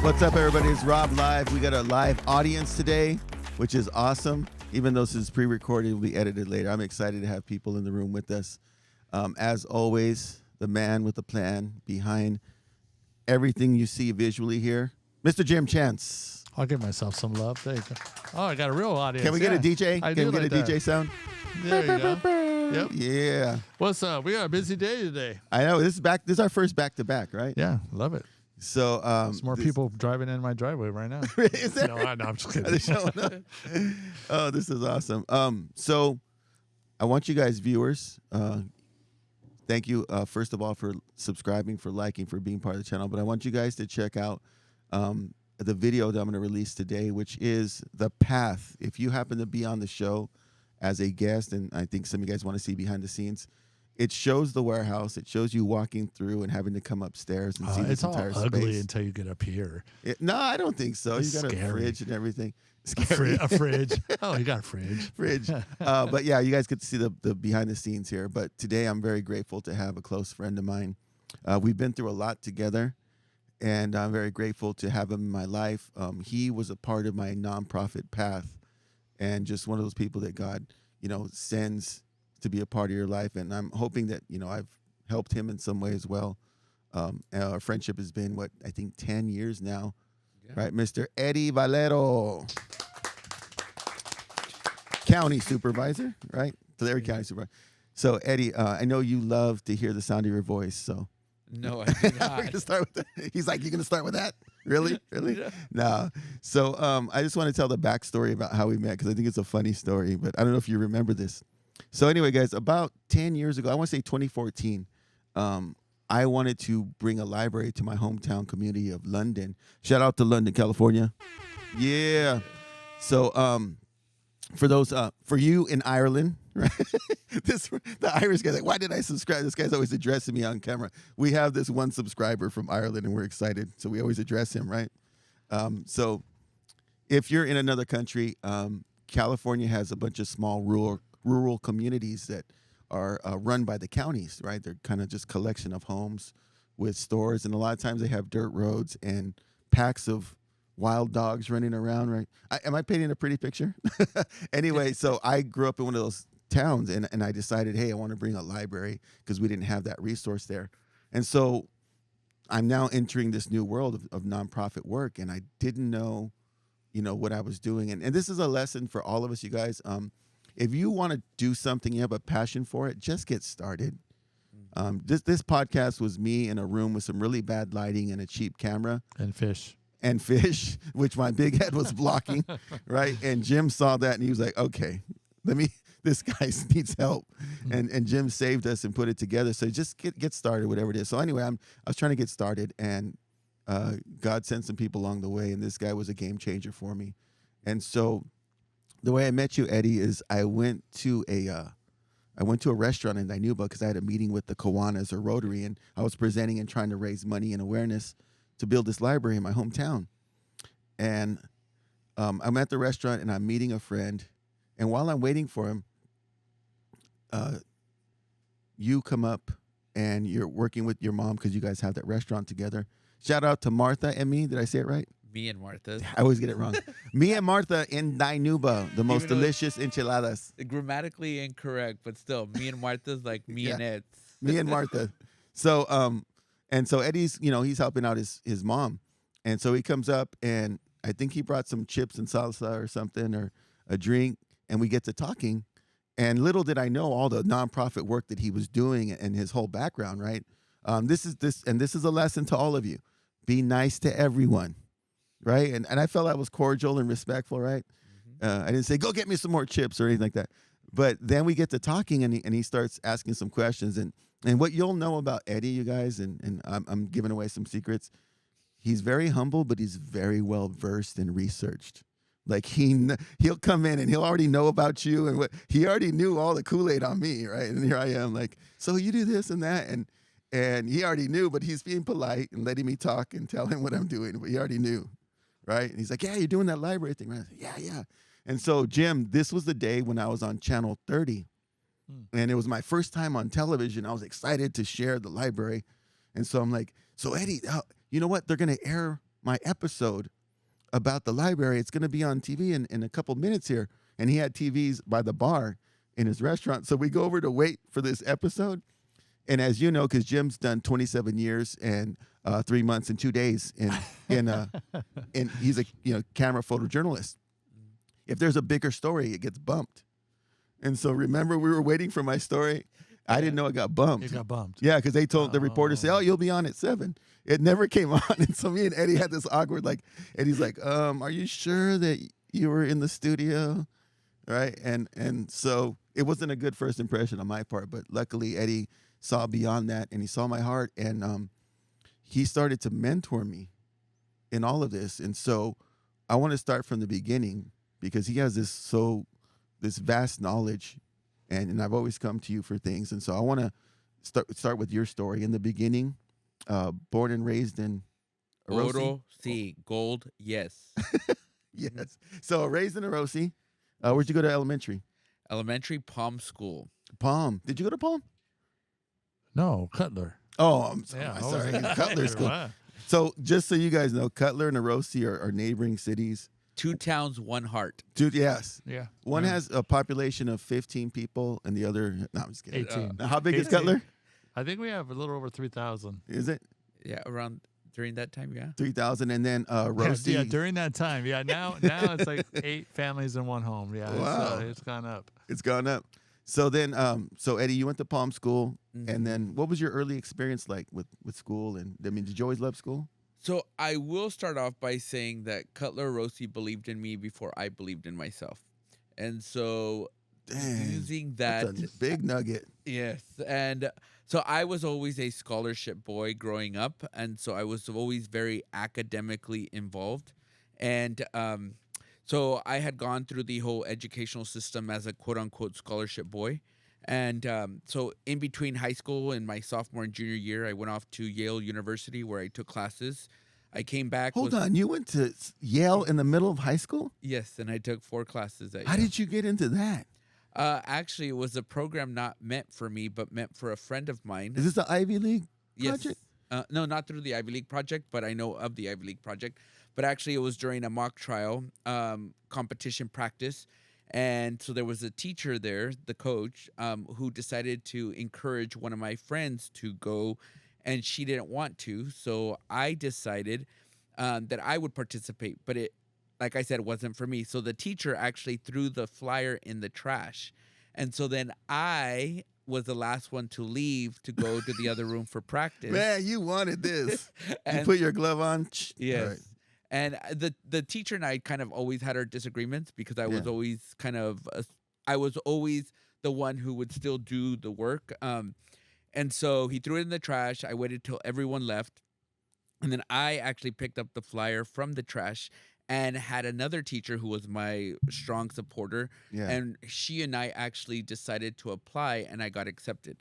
What's up, everybody? It's RobLive. We got a live audience today, which is awesome. Even though this is pre-recorded, it will be edited later. I'm excited to have people in the room with us. As always, the man with the plan behind everything you see visually here, Mr. Jim Chance. I'll give myself some love. There you go. Oh, I got a real audience. Can we get a DJ? I Can we do get like a DJ that. sound? There you go. Yep. Yeah. What's up? We got a busy day today. I know. This is our first back-to-back, right? Yeah, love it. So There's more people driving in my driveway right now. Is there? No, I'm just Are they kidding. showing up? Oh, this is awesome. So I want you guys, viewers, thank you, first of all, for subscribing, for liking, for being part of the channel. But I want you guys to check out the video that I'm going to release today, which is the path. If you happen to be on the show as a guest, and I think some of you guys want to see behind the scenes, it shows the warehouse. It shows you walking through and having to come upstairs and see this It's all entire ugly space. until you get up here. No, I don't think so. It's You got scary. a fridge and everything. A fridge. Oh, you got a fridge. Fridge. But yeah, you guys get to see the behind the scenes here. But today I'm very grateful to have a close friend of mine. We've been through a lot together, and I'm very grateful to have him in my life. He was a part of my nonprofit path, and just one of those people that God, sends to be a part of your life. And I'm hoping that, I've helped him in some way as well. Our friendship has been, I think 10 years now. Yeah. Right, Mr. Eddie Valero, County Supervisor, right? Tulare County Supervisor. So, Eddie, I know you love to hear the sound of your voice, so. No, I do not. We're gonna start with that. He's like, you're going to start with that? Really? Really? Yeah. No. So, I just want to tell the backstory about how we met, because I think it's a funny story, but I don't know if you remember this. So, anyway, guys, about 10 years ago, I want to say 2014, I wanted to bring a library to my hometown community of London. Shout out to London, California. Yeah. So for you in Ireland, right? The Irish guy's like, why did I subscribe? This guy's always addressing me on camera. We have this one subscriber from Ireland, and we're excited. So we always address him, right? So if you're in another country, California has a bunch of small rural communities that are run by the counties, right? They're kind of just collection of homes with stores, and a lot of times they have dirt roads and packs of wild dogs running around, right? Am I painting a pretty picture? Anyway, so I grew up in one of those towns, and I decided, hey, I want to bring a library because we didn't have that resource there. And so I'm now entering this new world of nonprofit work, and I didn't know, what I was doing. And this is a lesson for all of us, you guys. If you want to do something, you have a passion for it, just get started. This podcast was me in a room with some really bad lighting and a cheap camera. And fish. Which my big head was blocking, right? And Jim saw that, and he was like, okay, this guy needs help. And Jim saved us and put it together. So just get started, whatever it is. So anyway, I was trying to get started, and God sent some people along the way, and this guy was a game changer for me. And so the way I met you, Eddie, is I went to a restaurant in Dinuba because I had a meeting with the Kiwanis or Rotary, and I was presenting and trying to raise money and awareness to build this library in my hometown. And I'm at the restaurant, and I'm meeting a friend, and while I'm waiting for him, you come up, and you're working with your mom because you guys have that restaurant together. Shout out to Martha and me. Did I say it right? Me and Martha. I always get it wrong. Me and Martha in Dinuba, the most delicious enchiladas. Grammatically incorrect, but still, me and Martha's like me and Ed's. Me and Martha. So, and so Eddie's, he's helping out his mom. And so he comes up, and I think he brought some chips and salsa or something, or a drink, and we get to talking. And little did I know all the nonprofit work that he was doing and his whole background, right? This is a lesson to all of you. Be nice to everyone. Right. And I felt I was cordial and respectful. Right. I didn't say, go get me some more chips or anything like that. But then we get to talking, and he starts asking some questions. And what you'll know about Eddie, you guys, and I'm giving away some secrets. He's very humble, but he's very well versed and researched. Like he'll come in and he'll already know about you, and he already knew all the Kool-Aid on me. Right. And here I am like, so you do this and that. And he already knew, but he's being polite and letting me talk and tell him what I'm doing. But he already knew. Right. And he's like, yeah, you're doing that library thing. Right? I said, yeah. And so, Jim, this was the day when I was on Channel 30. And it was my first time on television. I was excited to share the library. And so I'm like, so Eddie, you know what? They're going to air my episode about the library. It's going to be on TV in a couple minutes here. And he had TVs by the bar in his restaurant. So we go over to wait for this episode. And as you know, because Jim's done 27 years and 3 months and 2 days in he's a camera photojournalist. If there's a bigger story, it gets bumped. And so remember, we were waiting for my story. I didn't know it got bumped. It got bumped. Yeah, because they told the reporter, say, "Oh, you'll be on at 7." It never came on. And so me and Eddie had this awkward, Eddie's like, are you sure that you were in the studio? Right? And so it wasn't a good first impression on my part, but luckily Eddie saw beyond that, and he saw my heart, and he started to mentor me in all of this. And so I want to start from the beginning, because he has this vast knowledge, and I've always come to you for things. And so I want to start with your story. In the beginning, born and raised in Orosi. Orosi, gold, yes. Yes. So raised in Orosi. Where'd you go to elementary? Elementary, Palm School. Palm. Did you go to Palm? No, Cutler. Oh, I'm Yeah, sorry. I was Cutler School. Wow. So just so you guys know, Cutler and Orosi are neighboring cities. 2 towns, 1 heart. Dude, yes. Yeah. One Yeah. has a population of 15 people, and the other, no, I'm just kidding. 18. Now, how big is 18. Cutler? I think we have a little over 3,000. Is it Yeah, around during that time, yeah. 3,000? And then Rosie. Yeah, during that time. Yeah, now it's like 8 families in 1 home. Yeah, Wow. it's gone up. It's gone up. So then, so Eddie, you went to Palm School, Mhm. and then what was your early experience like with school? And I mean, did you always love school? So I will start off by saying that Cutler-Orosi believed in me before I believed in myself. And so Dang, using that, that's a big nugget. yes. And so I was always a scholarship boy growing up. And so I was always very academically involved. And so I had gone through the whole educational system as a quote unquote scholarship boy. And so in between high school and my sophomore and junior year, I went off to Yale University where I took classes. I came back. Hold on, you went to Yale in the middle of high school? Yes, and I took 4 classes at How Yale. did you get into that? Actually, it was a program not meant for me, but meant for a friend of mine. Is this the Ivy League Yes. project? No, not through the Ivy League project, but I know of the Ivy League project. But actually, it was during a mock trial competition practice. And so there was a teacher there, the coach, who decided to encourage one of my friends to go, and she didn't want to. So I decided that I would participate, but it, like I said, wasn't for me. So the teacher actually threw the flyer in the trash. And so then I was the last one to leave to go to the other room for practice. Man, you wanted this. You And- put your glove on. Yes. All right. And the teacher and I kind of always had our disagreements because I was Yeah. always I was always the one who would still do the work. And so he threw it in the trash. I waited till everyone left. And then I actually picked up the flyer from the trash and had another teacher who was my strong supporter. Yeah. And she and I actually decided to apply, and I got accepted.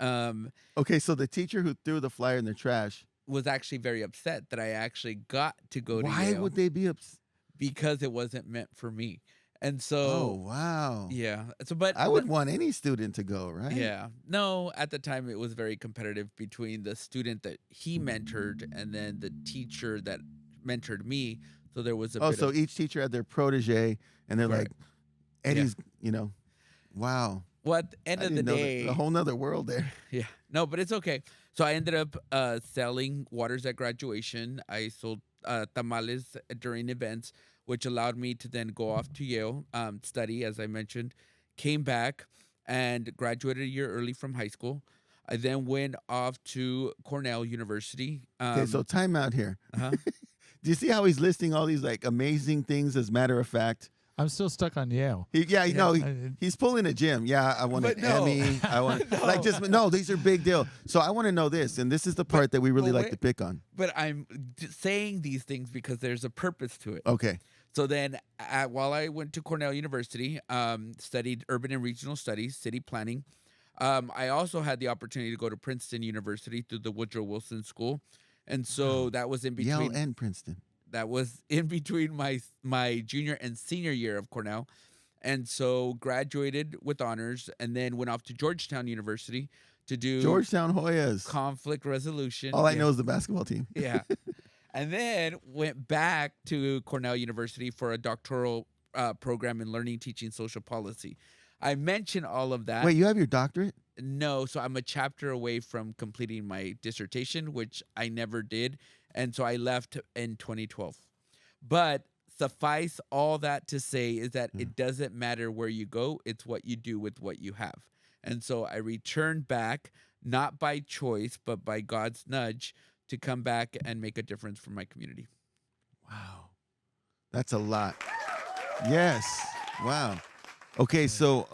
Okay, so the teacher who threw the flyer in the trash, Was actually very upset that I actually got to go to why Yale would they be upset? because it wasn't meant for me. And so Oh, wow. yeah. So but I would want any student to go, right? yeah. No, at the time it was very competitive between the student that he mentored and then the teacher that mentored me. So there was a Oh, bit so of, each teacher had their protege, and they're like, Correct. Eddie's, wow. well, at the end I of the didn't know day, a whole nother world there. yeah. No, but it's okay. So I ended up selling waters at graduation. I sold tamales during events, which allowed me to then go off to Yale, study, as I mentioned, came back and graduated a year early from high school. I then went off to Cornell University. Okay, so time out here. uh-huh. Do you see how he's listing all these like amazing things as matter of fact? I'm still stuck on Yale. He's pulling a gym. Yeah, I want But an no. Emmy. I want these are big deal. So I want to know this, and this is the part that we really but like wait. to pick on. But I'm saying these things because there's a purpose to it. Okay. So then, while I went to Cornell University, studied urban and regional studies, city planning, I also had the opportunity to go to Princeton University through the Woodrow Wilson School, and so that was in Yale between. and Princeton. That was in between my junior and senior year of Cornell, and so graduated with honors, and then went off to Georgetown University to do Georgetown Hoyas. conflict resolution. All I Yeah. know is the basketball team. Yeah. and then went back to Cornell University for a doctoral program in learning, teaching, social policy. I mention all of that. Wait, you have your doctorate? No, so I'm a chapter away from completing my dissertation, which I never did, and so I left in 2012. But suffice all that to say is that it doesn't matter where you go, it's what you do with what you have. And so I returned back, not by choice, but by God's nudge, to come back and make a difference for my community. Wow. That's a lot. Yes. Wow. Okay, so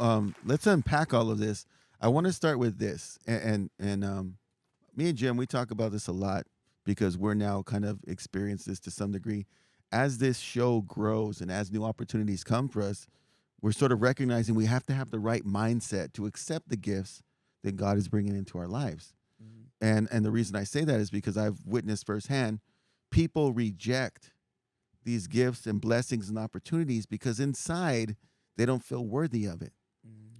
let's unpack all of this. I want to start with this. And me and Jim, we talk about this a lot because we're now kind of experienced this to some degree. As this show grows and as new opportunities come for us, we're sort of recognizing we have to have the right mindset to accept the gifts that God is bringing into our lives. And the reason I say that is because I've witnessed firsthand people reject these gifts and blessings and opportunities because inside they don't feel worthy of it.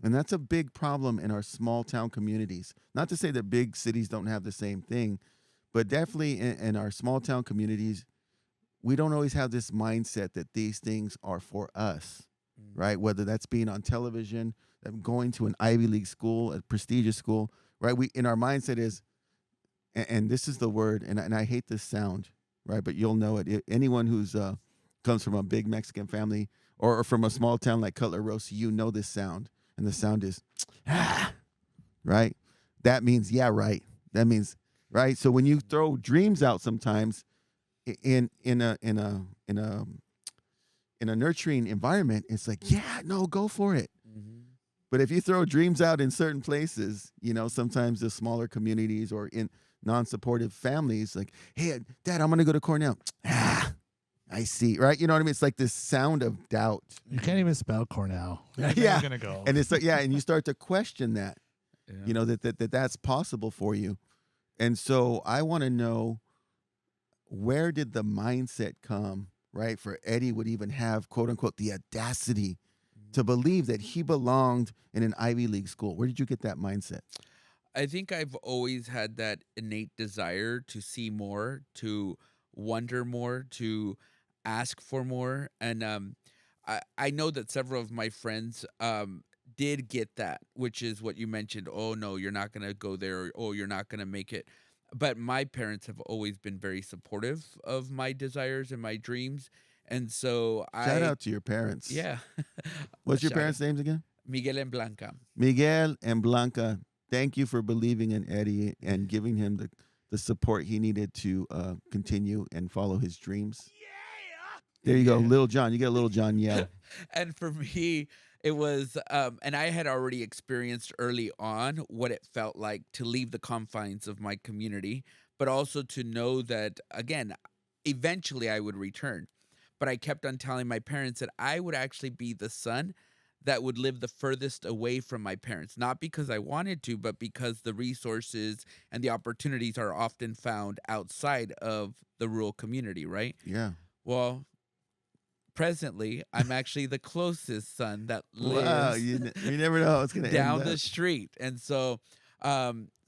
And that's a big problem in our small town communities. Not to say that big cities don't have the same thing, but definitely in our small town communities, we don't always have this mindset that these things are for us, right? Whether that's being on television, going to an Ivy League school, a prestigious school, right? We in our mindset is, and this is the word, and I hate this sound, right? But you'll know it. Anyone who's comes from a big Mexican family or from a small town like Cutler-Orosi, you know this sound, and the sound is, right? That means yeah, right. That means right. So when you throw dreams out, sometimes in a nurturing environment, it's like yeah, no, go for it. But if you throw dreams out in certain places, sometimes the smaller communities or in non-supportive families, like, hey, Dad, I'm going to go to Cornell. I see, right? You know what I mean? It's like this sound of doubt. You can't even spell Cornell. Where are Yeah. you gonna go? And it's like, and you start to question that, that's possible for you. And so I want to know, where did the mindset come, right? For Eddie would even have, quote unquote, the audacity to believe that he belonged in an Ivy League school. Where did you get that mindset? I think I've always had that innate desire to see more, to wonder more, to ask for more. And I know that several of my friends did get that, which is what you mentioned. Oh, no, you're not going to go there. Or, oh, you're not going to make it. But my parents have always been very supportive of my desires and my dreams. And so Shout out to your parents. Yeah. What's your parents' names again? Miguel and Blanca. Miguel and Blanca, thank you for believing in Eddie and giving him the support he needed to continue and follow his dreams. Yeah. There you go, Little John. You get a Little John yell. And for me, it was, and I had already experienced early on what it felt like to leave the confines of my community, but also to know that, again, eventually I would return. But I kept on telling my parents that I would actually be the son that would live the furthest away from my parents, not because I wanted to, but because the resources and the opportunities are often found outside of the rural community, right? Yeah. Well, presently, I'm actually the closest son that lives Wow, you never know how it's going to down end the up. street. And so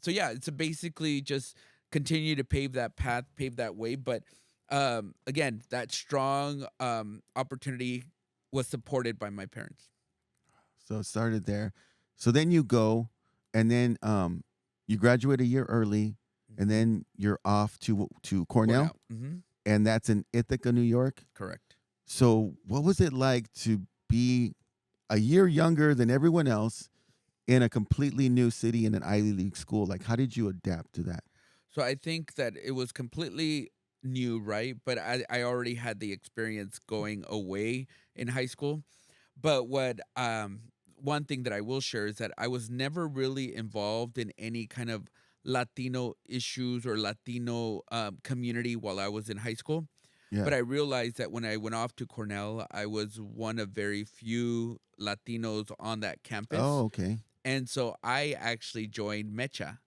it's basically just continue to pave that path, pave that way. But again, that strong opportunity was supported by my parents. So it started there. So then you go, and then you graduate a year early, and then you're off to Cornell, and that's in Ithaca, New York. Correct. So what was it like to be a year younger than everyone else in a completely new city in an Ivy League school? Like, how did you adapt to that? So I think that it was completely new, right? But I already had the experience going away in high school. But what one thing that I will share is that I was never really involved in any kind of Latino issues or Latino community while I was in high school. Yeah. But I realized that when I went off to Cornell, I was one of very few Latinos on that campus. Oh, okay. And so I actually joined MECHA,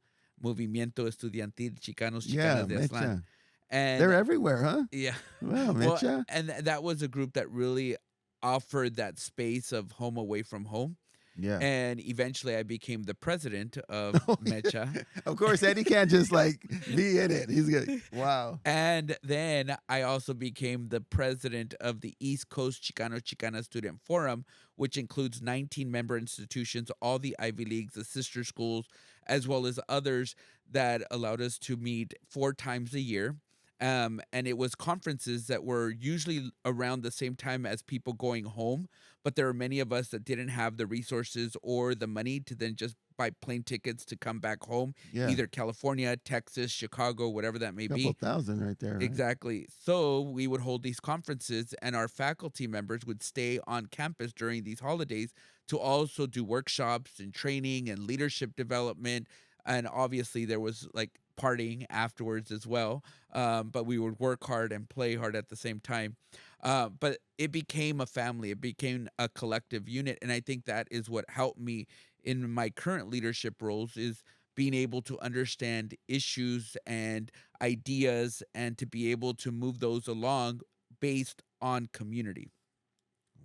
Movimiento Estudiantil Chicanos Yeah, Chicanas de Aztlán. Mecha. And They're everywhere, huh? yeah. Wow, Well, Mecha. and that was a group that really offered that space of home away from home. Yeah. And eventually I became the president of Oh, yeah. Mecha. Of course, Eddie can't just like be in it. He's good. Wow. And then I also became the president of the East Coast Chicano Student Forum, which includes 19 member institutions, all the Ivy Leagues, the sister schools, as well as others that allowed us to meet 4 times a year. And it was conferences that were usually around the same time as people going home, but there are many of us that didn't have the resources or the money to then just buy plane tickets to come back home, Yeah. either California, Texas, Chicago, whatever that may Couple be. thousand right there, right? Exactly. So we would hold these conferences, and our faculty members would stay on campus during these holidays to also do workshops and training and leadership development. And obviously, there was like partying afterwards as well. But we would work hard and play hard at the same time. But it became a family, it became a collective unit. And I think that is what helped me in my current leadership roles is being able to understand issues and ideas and to be able to move those along based on community.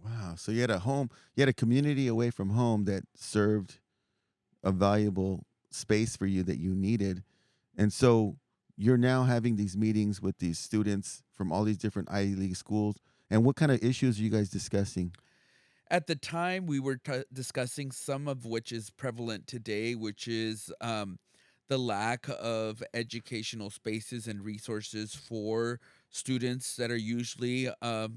Wow. So you had a home, you had a community away from home that served a valuable space for you that you needed. And so you're now having these meetings with these students from all these different Ivy League schools. And what kind of issues are you guys discussing? At the time, we were discussing some of which is prevalent today, which is the lack of educational spaces and resources for students that are usually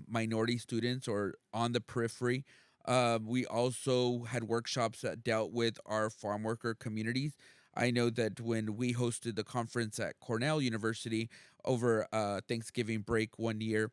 minority students or on the periphery. We also had workshops that dealt with our farm worker communities. I know that when we hosted the conference at Cornell University over Thanksgiving break one year,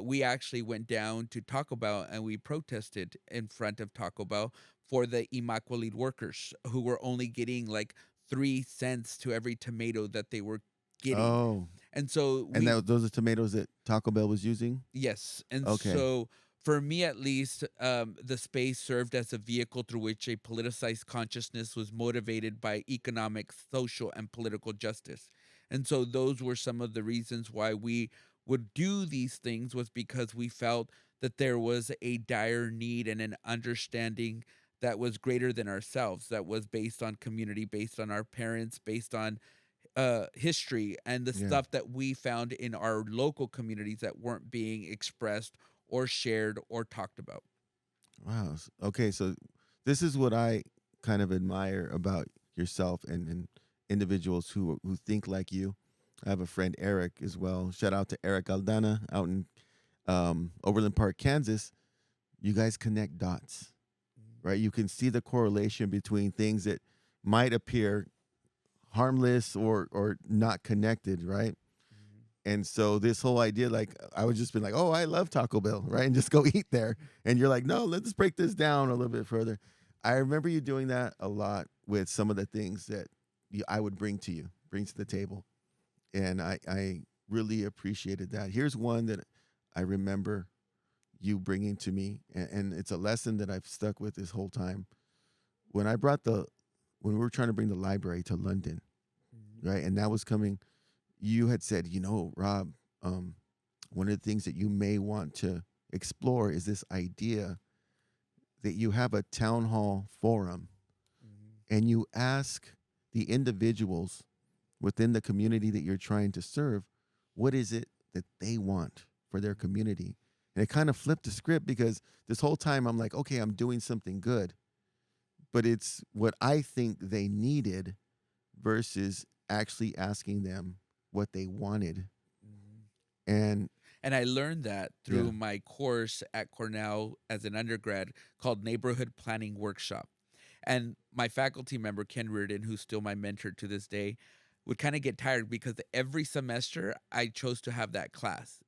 we actually went down to Taco Bell and we protested in front of Taco Bell for the Immaculate workers who were only getting like 3 cents to every tomato that they were getting. Oh, And so and we those are tomatoes that Taco Bell was using? Yes. And Okay. so, for me at least, the space served as a vehicle through which a politicized consciousness was motivated by economic, social, and political justice. And so, those were some of the reasons why we would do these things, was because we felt that there was a dire need and an understanding that was greater than ourselves, that was based on community, based on our parents, based on history and the Yeah. stuff that we found in our local communities that weren't being expressed or shared or talked about. Wow. Okay, so this is what I kind of admire about yourself and individuals who think like you. I have a friend Eric as well. Shout out to Eric Aldana out in Overland Park, Kansas. You guys connect dots, right? You can see the correlation between things that might appear harmless or not connected, right? And so this whole idea, like I would just be like, oh, I love Taco Bell, right? And just go eat there. And you're like, no, let's break this down a little bit further. I remember you doing that a lot with some of the things that I would bring to the table. And I really appreciated that. Here's one that I remember you bringing to me, and it's a lesson that I've stuck with this whole time. When I brought when we were trying to bring the library to London, right? And that was coming, you had said, Rob, one of the things that you may want to explore is this idea that you have a town hall forum and you ask the individuals within the community that you're trying to serve, what is it that they want for their community? And it kind of flipped the script because this whole time I'm like, okay, I'm doing something good, but it's what I think they needed versus actually asking them what they wanted. And And I learned that yeah, through my course at Cornell as an undergrad called Neighborhood Planning Workshop. And my faculty member, Ken Reardon, who's still my mentor to this day, would kind of get tired because every semester I chose to have that class.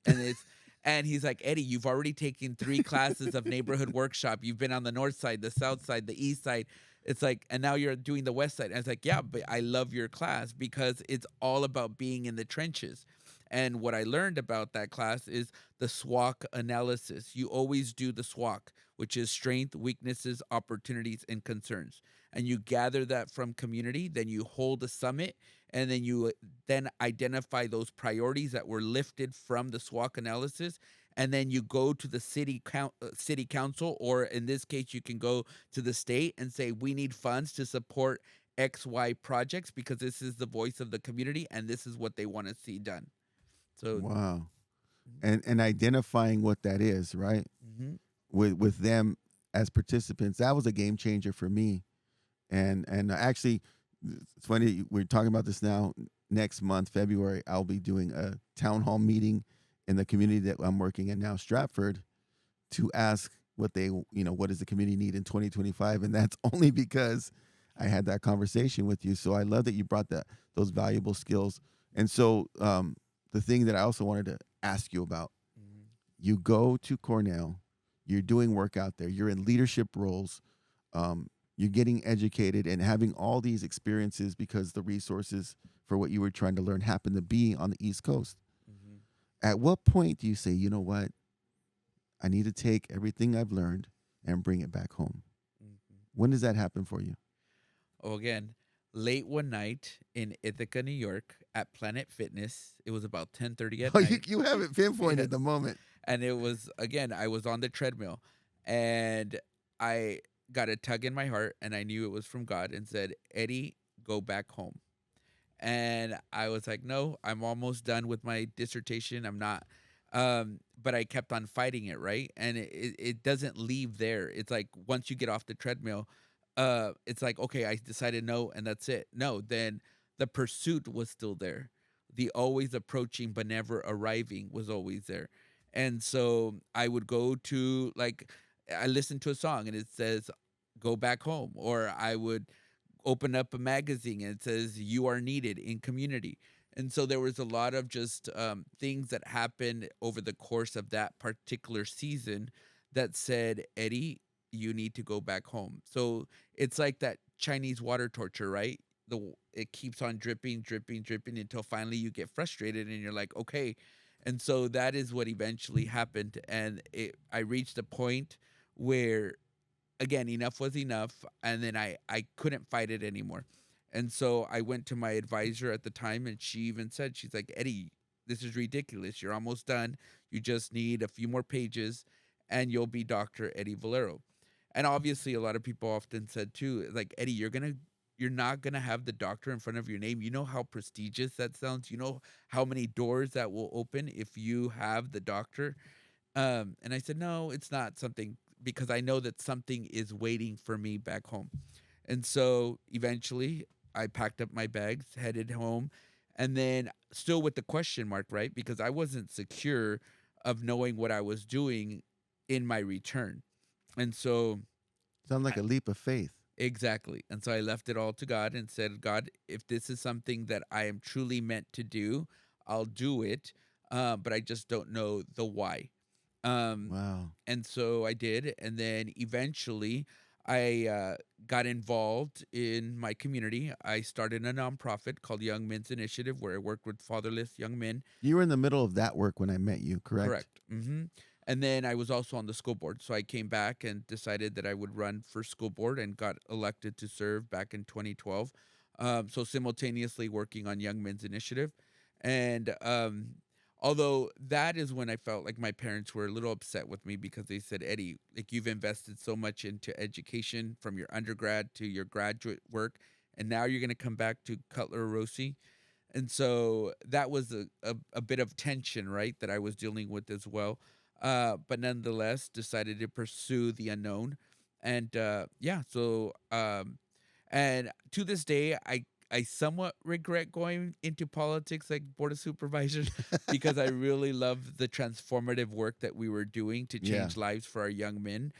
And he's like, Eddie, you've already taken 3 classes of neighborhood workshop. You've been on the north side, the south side, the east side. It's like, and now you're doing the west side. And I was like, yeah, but I love your class because it's all about being in the trenches. And what I learned about that class is the SWOT analysis. You always do the SWOT, which is strength, weaknesses, opportunities, and concerns. And you gather that from community, then you hold a summit, and then you then identify those priorities that were lifted from the SWOT analysis, and then you go to the city council, or in this case, you can go to the state and say, we need funds to support XY projects because this is the voice of the community and this is what they want to see done. So, Wow. And identifying what that is, right? mm-hmm, With them as participants, that was a game changer for me. And actually, it's funny we're talking about this now. Next month, February, I'll be doing a town hall meeting in the community that I'm working in now, Stratford, to ask what what does the community need in 2025, and that's only because I had that conversation with you. So I love that you brought those valuable skills. And so the thing that I also wanted to ask you about, mm-hmm, you go to Cornell, you're doing work out there, you're in leadership roles, you're getting educated and having all these experiences because the resources for what you were trying to learn happen to be on the East Coast. mm-hmm, At what point do you say, you know what, I need to take everything I've learned and bring it back home? mm-hmm. When does that happen for you? Oh, again, late one night in Ithaca, New York, at Planet Fitness. It was about 10:30 at Oh, night. you have it pinpointed Yes. the moment. And it was, again, I was on the treadmill, and I got a tug in my heart, and I knew it was from God, and said, Eddie, go back home. And I was like, no, I'm almost done with my dissertation. I'm not. But I kept on fighting it, right? And it doesn't leave there. It's like once you get off the treadmill, it's like, okay, I decided no, and that's it. No, then the pursuit was still there. The always approaching but never arriving was always there. And so I would go to, like, I listened to a song and it says, go back home. Or I would open up a magazine and it says, you are needed in community. And so there was a lot of just things that happened over the course of that particular season that said, Eddie, you need to go back home. So it's like that Chinese water torture, right? It keeps on dripping, dripping, dripping until finally you get frustrated and you're like, okay. And so that is what eventually happened. And I reached a point where, again, enough was enough. And then I couldn't fight it anymore. And so I went to my advisor at the time, and she even said, she's like, Eddie, this is ridiculous. You're almost done. You just need a few more pages and you'll be Dr. Eddie Valero. And obviously a lot of people often said too, like, Eddie, you're not gonna have the doctor in front of your name. You know how prestigious that sounds? You know how many doors that will open if you have the doctor? And I said, no, it's not something, because I know that something is waiting for me back home. And so eventually I packed up my bags, headed home, and then still with the question mark, right? Because I wasn't secure of knowing what I was doing in my return. And so, Sounds like I, a leap of faith. exactly. And so I left it all to God and said, God, if this is something that I am truly meant to do, I'll do it. But I just don't know the why. Um, Wow. and so I did. And then eventually I got involved in my community. I started a nonprofit called Young Men's Initiative, where I worked with fatherless young men. You were in the middle of that work when I met you, correct? Correct. And then I was also on the school board. So I came back and decided that I would run for school board and got elected to serve back in 2012. So simultaneously working on Young Men's Initiative. And although that is when I felt like my parents were a little upset with me, because they said, Eddie, like, you've invested so much into education from your undergrad to your graduate work, and now you're going to come back to Cutler-Orosi. And so that was a bit of tension, right, that I was dealing with as well. But nonetheless, decided to pursue the unknown. And yeah, so and to this day, I somewhat regret going into politics, like board of supervisors, because I really love the transformative work that we were doing to Yeah. change lives for our young men.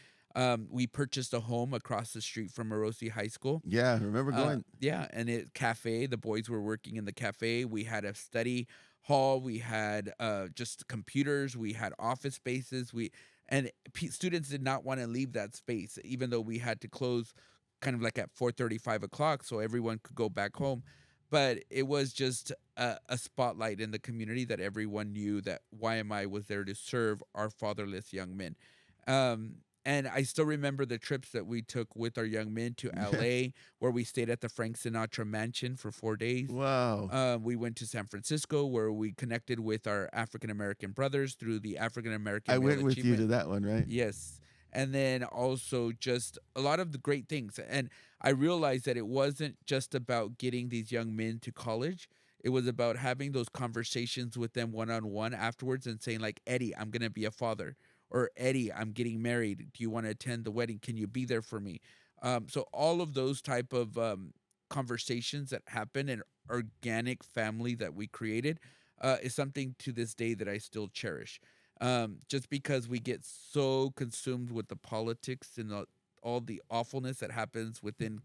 We purchased a home across the street from Orosi High School. Yeah, I remember going. Yeah, and it cafe. The boys were working in the cafe. We had a study hall. We had just computers. We had office spaces. Students did not want to leave that space, even though we had to close kind of like at 4:30, 5 o'clock, so everyone could go back home. But it was just a spotlight in the community that everyone knew that YMI was there to serve our fatherless young men. And I still remember the trips that we took with our young men to LA, where we stayed at the Frank Sinatra Mansion for 4 days. Wow. We went to San Francisco, where we connected with our African American brothers through the African American I Male went with you Achievement. to that one, right? Yes. And then also just a lot of the great things. And I realized that it wasn't just about getting these young men to college. It was about having those conversations with them one-on-one afterwards and saying like, Eddie, I'm going to be a father. Or Eddie, I'm getting married. Do you want to attend the wedding? Can you be there for me? So all of those type of conversations that happen and organic family that we created is something to this day that I still cherish. Just because we get so consumed with the politics and all the awfulness that happens within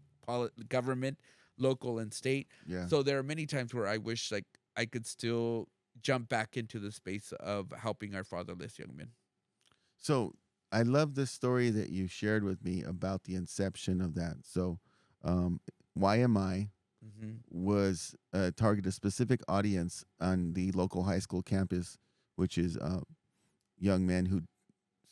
government, local and state. Yeah. So there are many times where I wish like I could still jump back into the space of helping our fatherless young men. So I love the story that you shared with me about the inception of that. So YMI was targeted a specific audience on the local high school campus, which is young men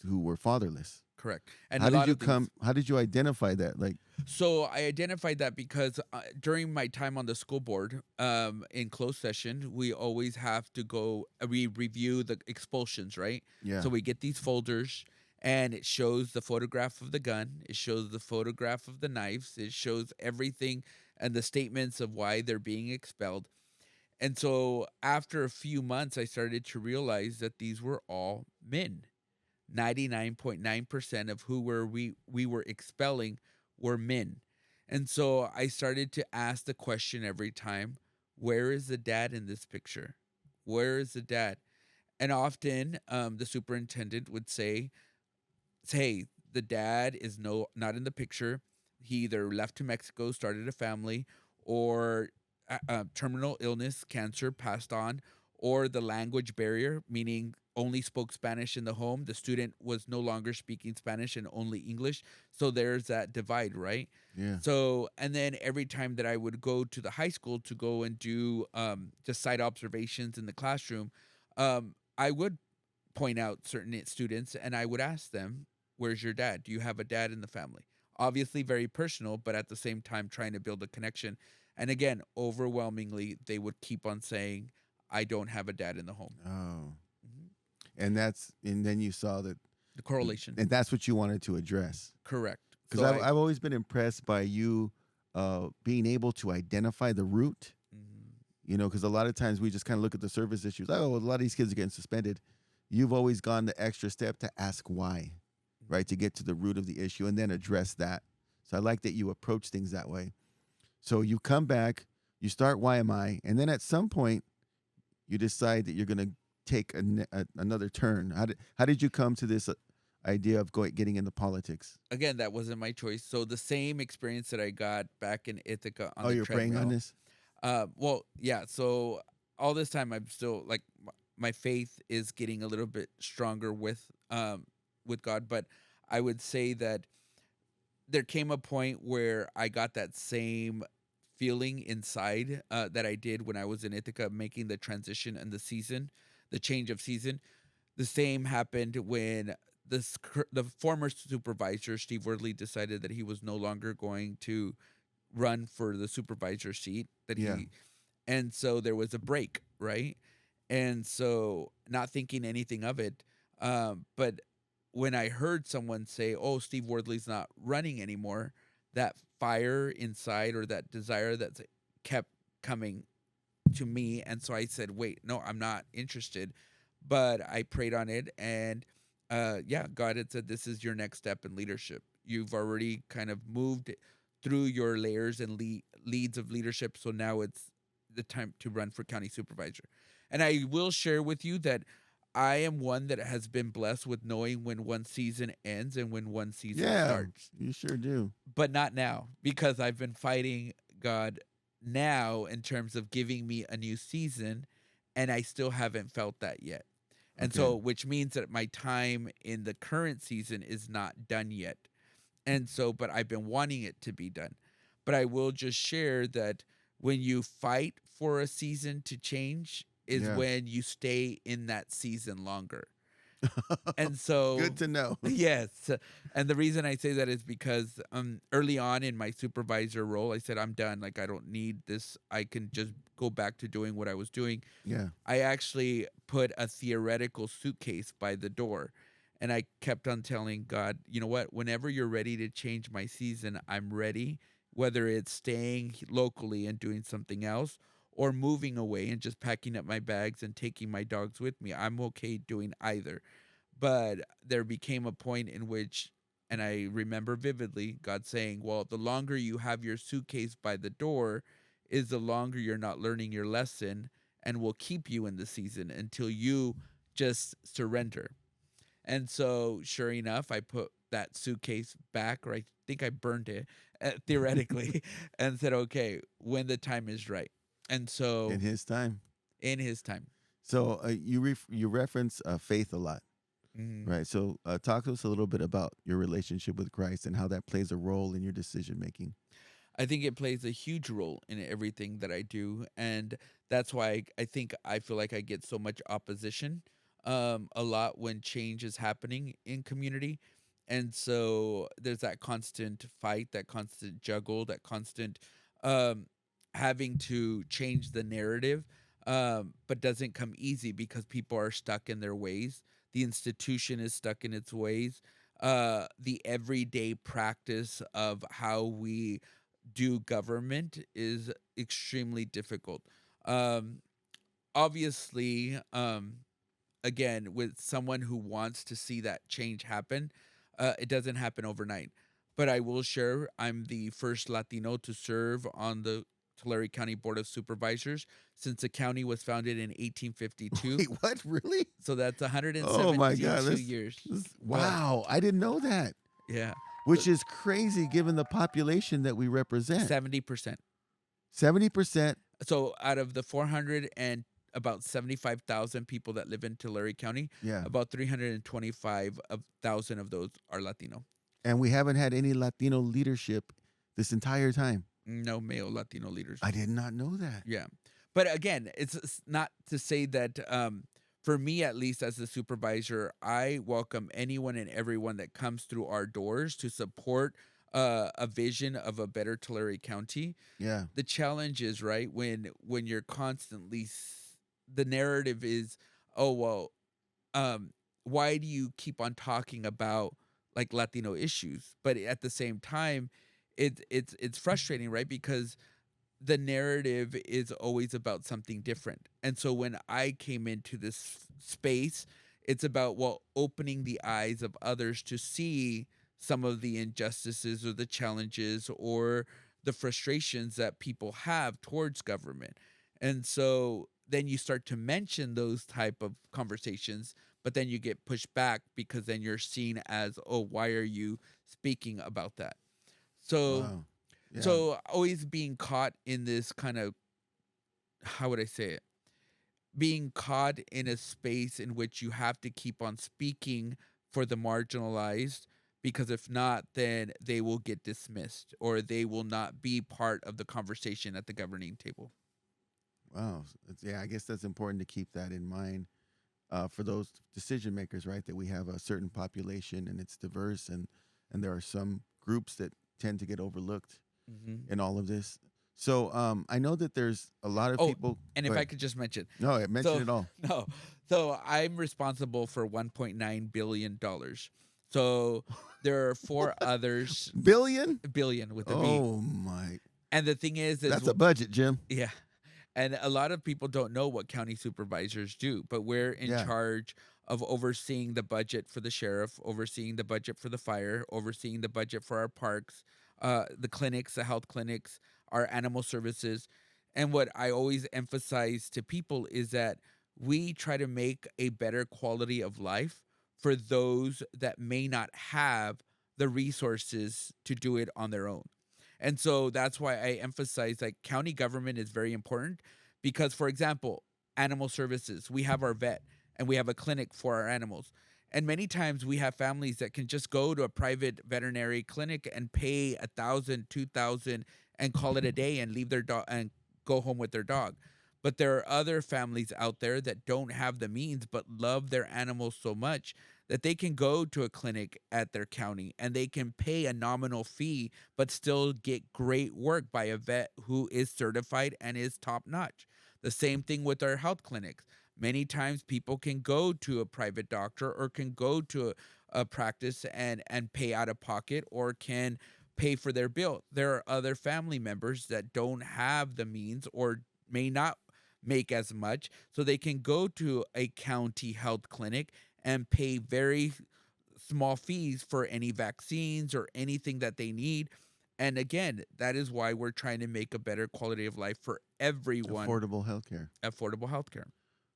who were fatherless. Correct. And How a did lot you of things, How did you identify that? Like, So I identified that because during my time on the school board, in closed session, we always have to go, we review the expulsions, right? yeah, So we get these folders and it shows the photograph of the gun. It shows the photograph of the knives. It shows everything and the statements of why they're being expelled. And so after a few months, I started to realize that these were all men. 99.9% of who we were expelling were men. And so I started to ask the question every time, where is the dad in this picture? Where is the dad? And often the superintendent would say, hey, the dad is not in the picture. He either left to Mexico, started a family, or terminal illness, cancer, passed on, or the language barrier, meaning only spoke Spanish in the home. The student was no longer speaking Spanish and only English. So there's that divide, right? yeah. So, and then every time that I would go to the high school to go and do just site observations in the classroom, I would point out certain students and I would ask them, where's your dad? Do you have a dad in the family? Obviously, very personal, but at the same time, trying to build a connection. And again, overwhelmingly, they would keep on saying, I don't have a dad in the home. Oh, and then you saw that The correlation. and that's what you wanted to address. Correct. Because So I've always been impressed by you being able to identify the root. You know, because a lot of times we just kind of look at the surface issues. Oh, well, a lot of these kids are getting suspended. You've always gone the extra step to ask why, right? To get to the root of the issue and then address that. So I like that you approach things that way. So you come back, you start YMI, and then at some point you decide that you're going to take another turn. How did you come to this idea of getting into politics? Again, that wasn't my choice. So the same experience that I got back in Ithaca on Oh, the you're praying on treadmill. this? Well, yeah. So all this time, I'm still like my faith is getting a little bit stronger with God. But I would say that there came a point where I got that same feeling inside that I did when I was in Ithaca, making the transition and the change of season. The same happened when the former supervisor, Steve Wordley, decided that he was no longer going to run for the supervisor seat. Yeah. And so there was a break, right? And so not thinking anything of it, but when I heard someone say, "Oh, Steve Wordley's not running anymore," that fire inside or that desire that kept coming to me, and so I said, "Wait, no, I'm not interested." But I prayed on it, and God had said, "This is your next step in leadership. You've already kind of moved through your layers and leads of leadership, so now it's the time to run for county supervisor." And I will share with you that I am one that has been blessed with knowing when one season ends and when one season starts. You sure do. But not now, because I've been fighting God now in terms of giving me a new season, and I still haven't felt that yet. And so, which means that my time in the current season is not done yet. And so, but I've been wanting it to be done. But I will just share that when you fight for a season to change is Yeah. when you stay in that season longer. And so Good to know. yes. And the reason I say that is because early on in my supervisor role, I said, I'm done. Like, I don't need this. I can just go back to doing what I was doing. Yeah. I actually put a theoretical suitcase by the door. And I kept on telling God, you know what? Whenever you're ready to change my season, I'm ready, whether it's staying locally and doing something else or moving away and just packing up my bags and taking my dogs with me. I'm okay doing either. But there became a point in which, and I remember vividly, God saying, well, the longer you have your suitcase by the door is the longer you're not learning your lesson and will keep you in the season until you just surrender. And so, sure enough, I put that suitcase back, or I think I burned it, theoretically, and said, okay, when the time is right. And so, In his time. in his time. So you reference faith a lot, Mhm. right? So talk to us a little bit about your relationship with Christ and how that plays a role in your decision making. I think it plays a huge role in everything that I do. And that's why I feel like I get so much opposition a lot when change is happening in community. And so there's that constant fight, that constant juggle, that constant um, having to change the narrative, but doesn't come easy because people are stuck in their ways. The institution is stuck in its ways. The everyday practice of how we do government is extremely difficult. Um, Obviously, again, with someone who wants to see that change happen, it doesn't happen overnight. But I will share, I'm the first Latino to serve on the Tulare County Board of Supervisors since the county was founded in 1852. Wait, what? Really? So that's Oh my God! 172 years. Wow, I didn't know that. Yeah, Which is crazy given the population that we represent. 70%. 70%. So out of the 400 and about 75,000 people that live in Tulare County, Yeah. about 325,000 of those are Latino. And we haven't had any Latino leadership this entire time. No male Latino leaders. I did not know that. Yeah. But again, it's not to say that for me, at least as a supervisor, I welcome anyone and everyone that comes through our doors to support a vision of a better Tulare County. Yeah. The challenge is, right, when you're constantly the narrative is, oh well, why do you keep on talking about like Latino issues? But at the same time, it's frustrating, right? Because the narrative is always about something different. And so when I came into this space, it's about, well, opening the eyes of others to see some of the injustices or the challenges or the frustrations that people have towards government. And so then you start to mention those type of conversations, but then you get pushed back because then you're seen as, oh, why are you speaking about that? So Wow. Yeah. so always being caught in this kind of, how would I say it? Being caught in a space in which you have to keep on speaking for the marginalized, because if not, then they will get dismissed or they will not be part of the conversation at the governing table. Wow. Yeah, I guess that's important to keep that in mind for those decision makers, right? That we have a certain population and it's diverse, and there are some groups that tend to get overlooked in all of this. So I know that there's a lot of people. And if I could just mention. No, mention So- it all. No. So I'm responsible for $1.9 billion. So there are four others, Billion? billion with a B. Oh my. And the thing is That's a budget, Jim. yeah. And a lot of people don't know what county supervisors do, but we're in Yeah. charge of overseeing the budget for the sheriff, overseeing the budget for the fire, overseeing the budget for our parks, the clinics, the health clinics, our animal services. And what I always emphasize to people is that we try to make a better quality of life for those that may not have the resources to do it on their own. And so that's why I emphasize like county government is very important because, for example, animal services, we have our vet and we have a clinic for our animals. And many times we have families that can just go to a private veterinary clinic and pay $1,000, $2,000 and call it a day and leave their dog and go home with their dog. But there are other families out there that don't have the means but love their animals so much that they can go to a clinic at their county and they can pay a nominal fee but still get great work by a vet who is certified and is top notch. The same thing with our health clinics. Many times people can go to a private doctor or can go to a practice and pay out of pocket or can pay for their bill. There are other family members that don't have the means or may not make as much, so they can go to a county health clinic and pay very small fees for any vaccines or anything that they need. And again, that is why we're trying to make a better quality of life for everyone. Affordable healthcare. Affordable healthcare.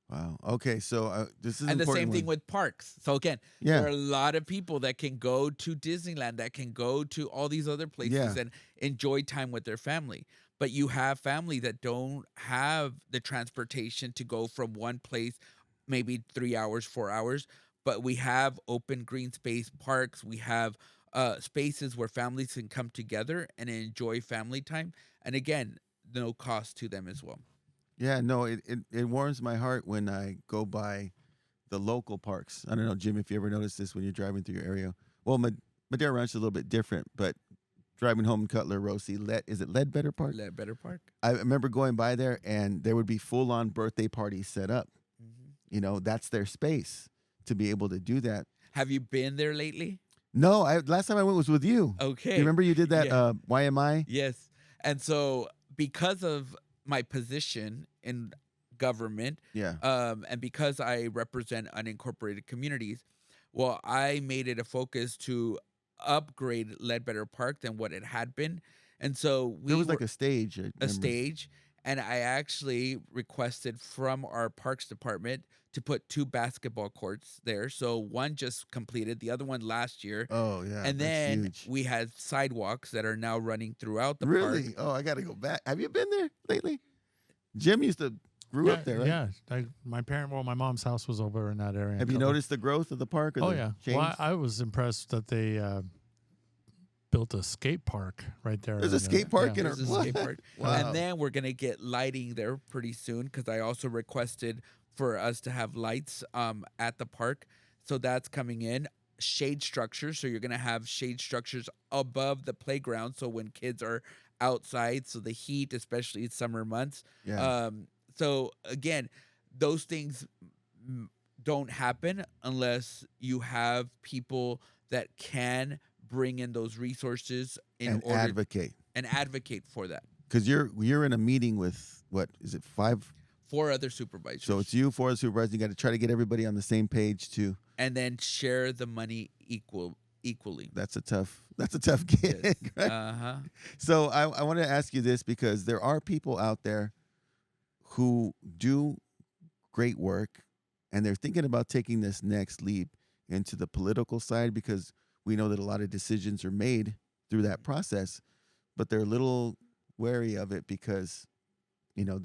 Wow. Okay, so this is And the important same thing one. with parks. So again, Yeah. there are a lot of people that can go to Disneyland, that can go to all these other places Yeah. and enjoy time with their family. But you have family that don't have the transportation to go from one place, maybe 3 hours, 4 hours. But we have open green space parks. We have spaces where families can come together and enjoy family time. And again, no cost to them as well. Yeah, no, it warms my heart when I go by the local parks. I don't know, Jim, if you ever noticed this when you're driving through your area. Well, Madera Ranch is a little bit different, but driving home in Cutler-Orosi, is it Ledbetter Park? Better park. I remember going by there, and there would be full-on birthday parties set up. Mhm. You know, that's their space to be able to do that. Have you been there lately? No, last time I went was with you. Okay. You remember you did that Yeah. YMI? Yes. And so because of my position in government, Yeah. and because I represent unincorporated communities, well, I made it a focus to upgrade Ledbetter Park than what it had been. And so we There was like were a stage. I a remember. stage, and I actually requested from our parks department to put 2 basketball courts there. So one just completed, the other one last year. Oh, yeah. And that's then huge. we had sidewalks that are now running throughout the park. Really? Oh, I got to go back. Have you been there lately? Jim grew up there, right? Yeah. My mom's house was over in that area. Have you noticed the growth of the park? Or Oh the yeah. change? Well, I was impressed that they built a skate park right there. There's a skate park yeah. in our There's a what? skate park. Wow. And then we're gonna get lighting there pretty soon because I also requested for us to have lights at the park. So that's coming in. Shade structures. So you're gonna have shade structures above the playground. So when kids are outside, so the heat, especially in summer months. Yeah. So again, those things don't happen unless you have people that can bring in those resources in And order advocate for that. because you're in a meeting with what is it 5? 4 other supervisors. So it's you, 4 supervisors. You got to try to get everybody on the same page too. and then share the money equally. That's a tough gig. Yes. Right? Uh-huh. So I want to ask you this because there are people out there who do great work and they're thinking about taking this next leap into the political side because we know that a lot of decisions are made through that process, but they're a little wary of it because, you know,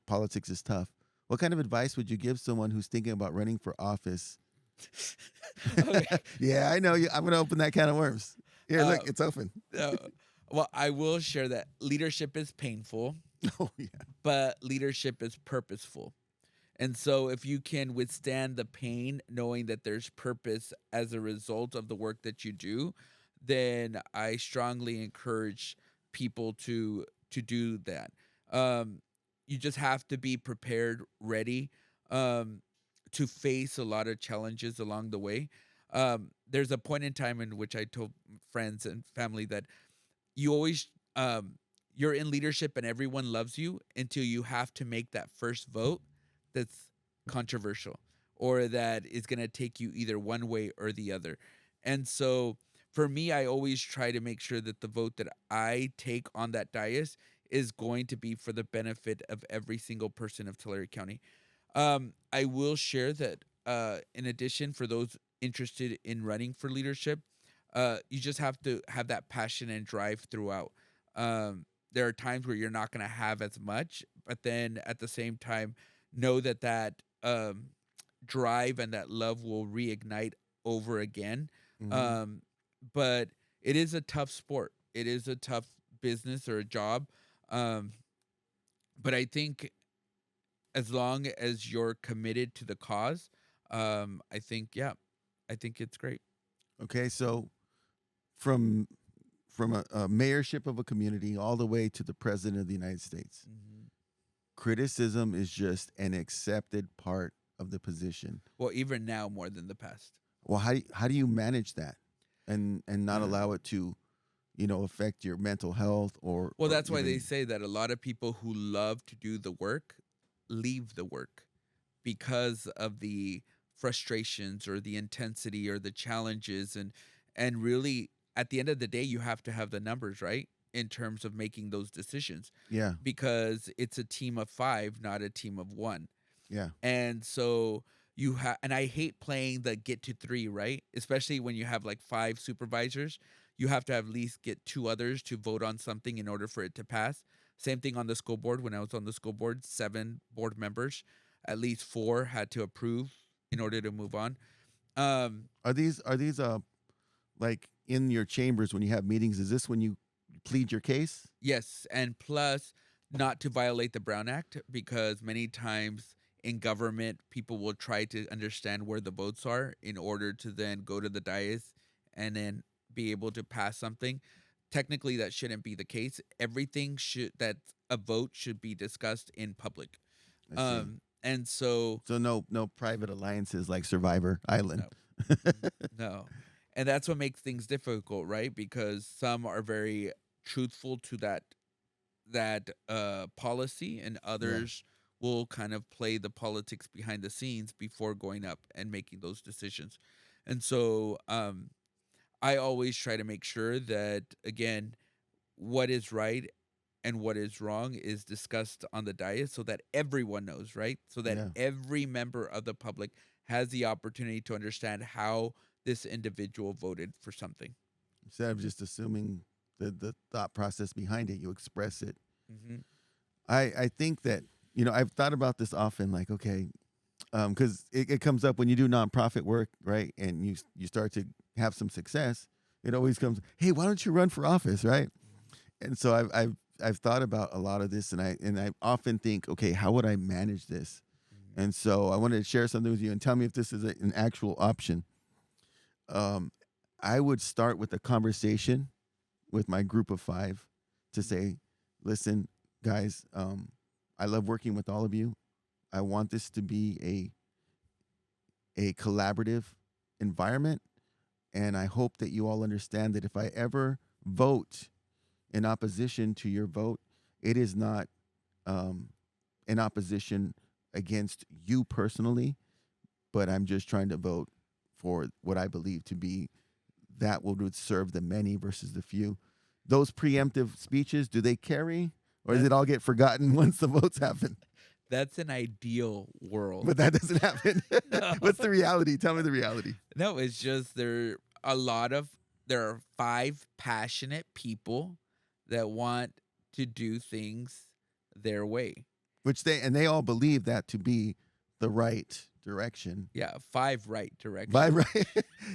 politics is tough. What kind of advice would you give someone who's thinking about running for office? Okay. Yeah, I know. I'm going to open that can of worms. Here, look, it's open. Well, I will share that leadership is painful, Oh, yeah. but leadership is purposeful. And so if you can withstand the pain knowing that there's purpose as a result of the work that you do, then I strongly encourage people to do that. You just have to be prepared, ready to face a lot of challenges along the way. There's a point in time in which I told friends and family that you always you're in leadership and everyone loves you until you have to make that first vote that's controversial or that is going to take you either one way or the other. And so for me, I always try to make sure that the vote that I take on that dais is going to be for the benefit of every single person of Tulare County. I will share that in addition, for those interested in running for leadership, you just have to have that passion and drive throughout. There are times where you're not going to have as much, but then at the same time, know that drive and that love will reignite over again. Mhm. But it is a tough sport. It is a tough business or a job. But I think as long as you're committed to the cause, I think it's great. Okay, so from a mayorship of a community all the way to the president of the United States, Hmm. criticism is just an accepted part of the position. Well, even now more than the past. Well, how do you manage that and not Uh, allow it to, affect your mental health well, or that's why they even say that a lot of people who love to do the work leave the work because of the frustrations or the intensity or the challenges, and really at the end of the day you have to have the numbers right in terms of making those decisions, yeah, because it's a team of 5, not a team of 1. yeah, And so you have, and I hate playing the get to 3, right? Especially when you have like 5 supervisors, you have to at least get 2 others to vote on something in order for it to pass. Same thing on the school board. When I was on the school board, 7 board members, at least 4 had to approve in order to move on. Um, are these like in your chambers when you have meetings? Is this when you plead your case? yes, and plus not to violate the Brown Act, because many times in government people will try to understand where the votes are in order to then go to the dais and then be able to pass something. Technically that shouldn't be the case. Everything should that a vote should be discussed in public. I see. And so So no private alliances like Survivor Island. no. No. And that's what makes things difficult, right? Because some are very truthful to that policy, and Yeah. others will kind of play the politics behind the scenes before going up and making those decisions. And so I always try to make sure that, again, what is right and what is wrong is discussed on the dais so that everyone knows, right? So that Yeah. every member of the public has the opportunity to understand how this individual voted for something. Instead of just assuming the thought process behind it, you express it. Hmm. I think that, I've thought about this often, like, okay, because it comes up when you do nonprofit work, right? And you start to have some success. It always comes, hey, why don't you run for office, right? And so I've thought about a lot of this, and I often think, okay, how would I manage this? And so I wanted to share something with you and tell me if this is an actual option. I would start with a conversation with my group of 5 to say, listen, guys, I love working with all of you. I want this to be a collaborative environment, and I hope that you all understand that if I ever vote in opposition to your vote, it is not in opposition against you personally, but I'm just trying to vote for what I believe to be that would serve the many versus the few. Those preemptive speeches, do they carry, or does it all get forgotten once the votes happen? That's an ideal world. But that doesn't happen. No. What's the reality? Tell me the reality. No, it's just there are 5 passionate people that want to do things their way. Which they all believe that to be the right direction. Yeah, 5 right directions. By right.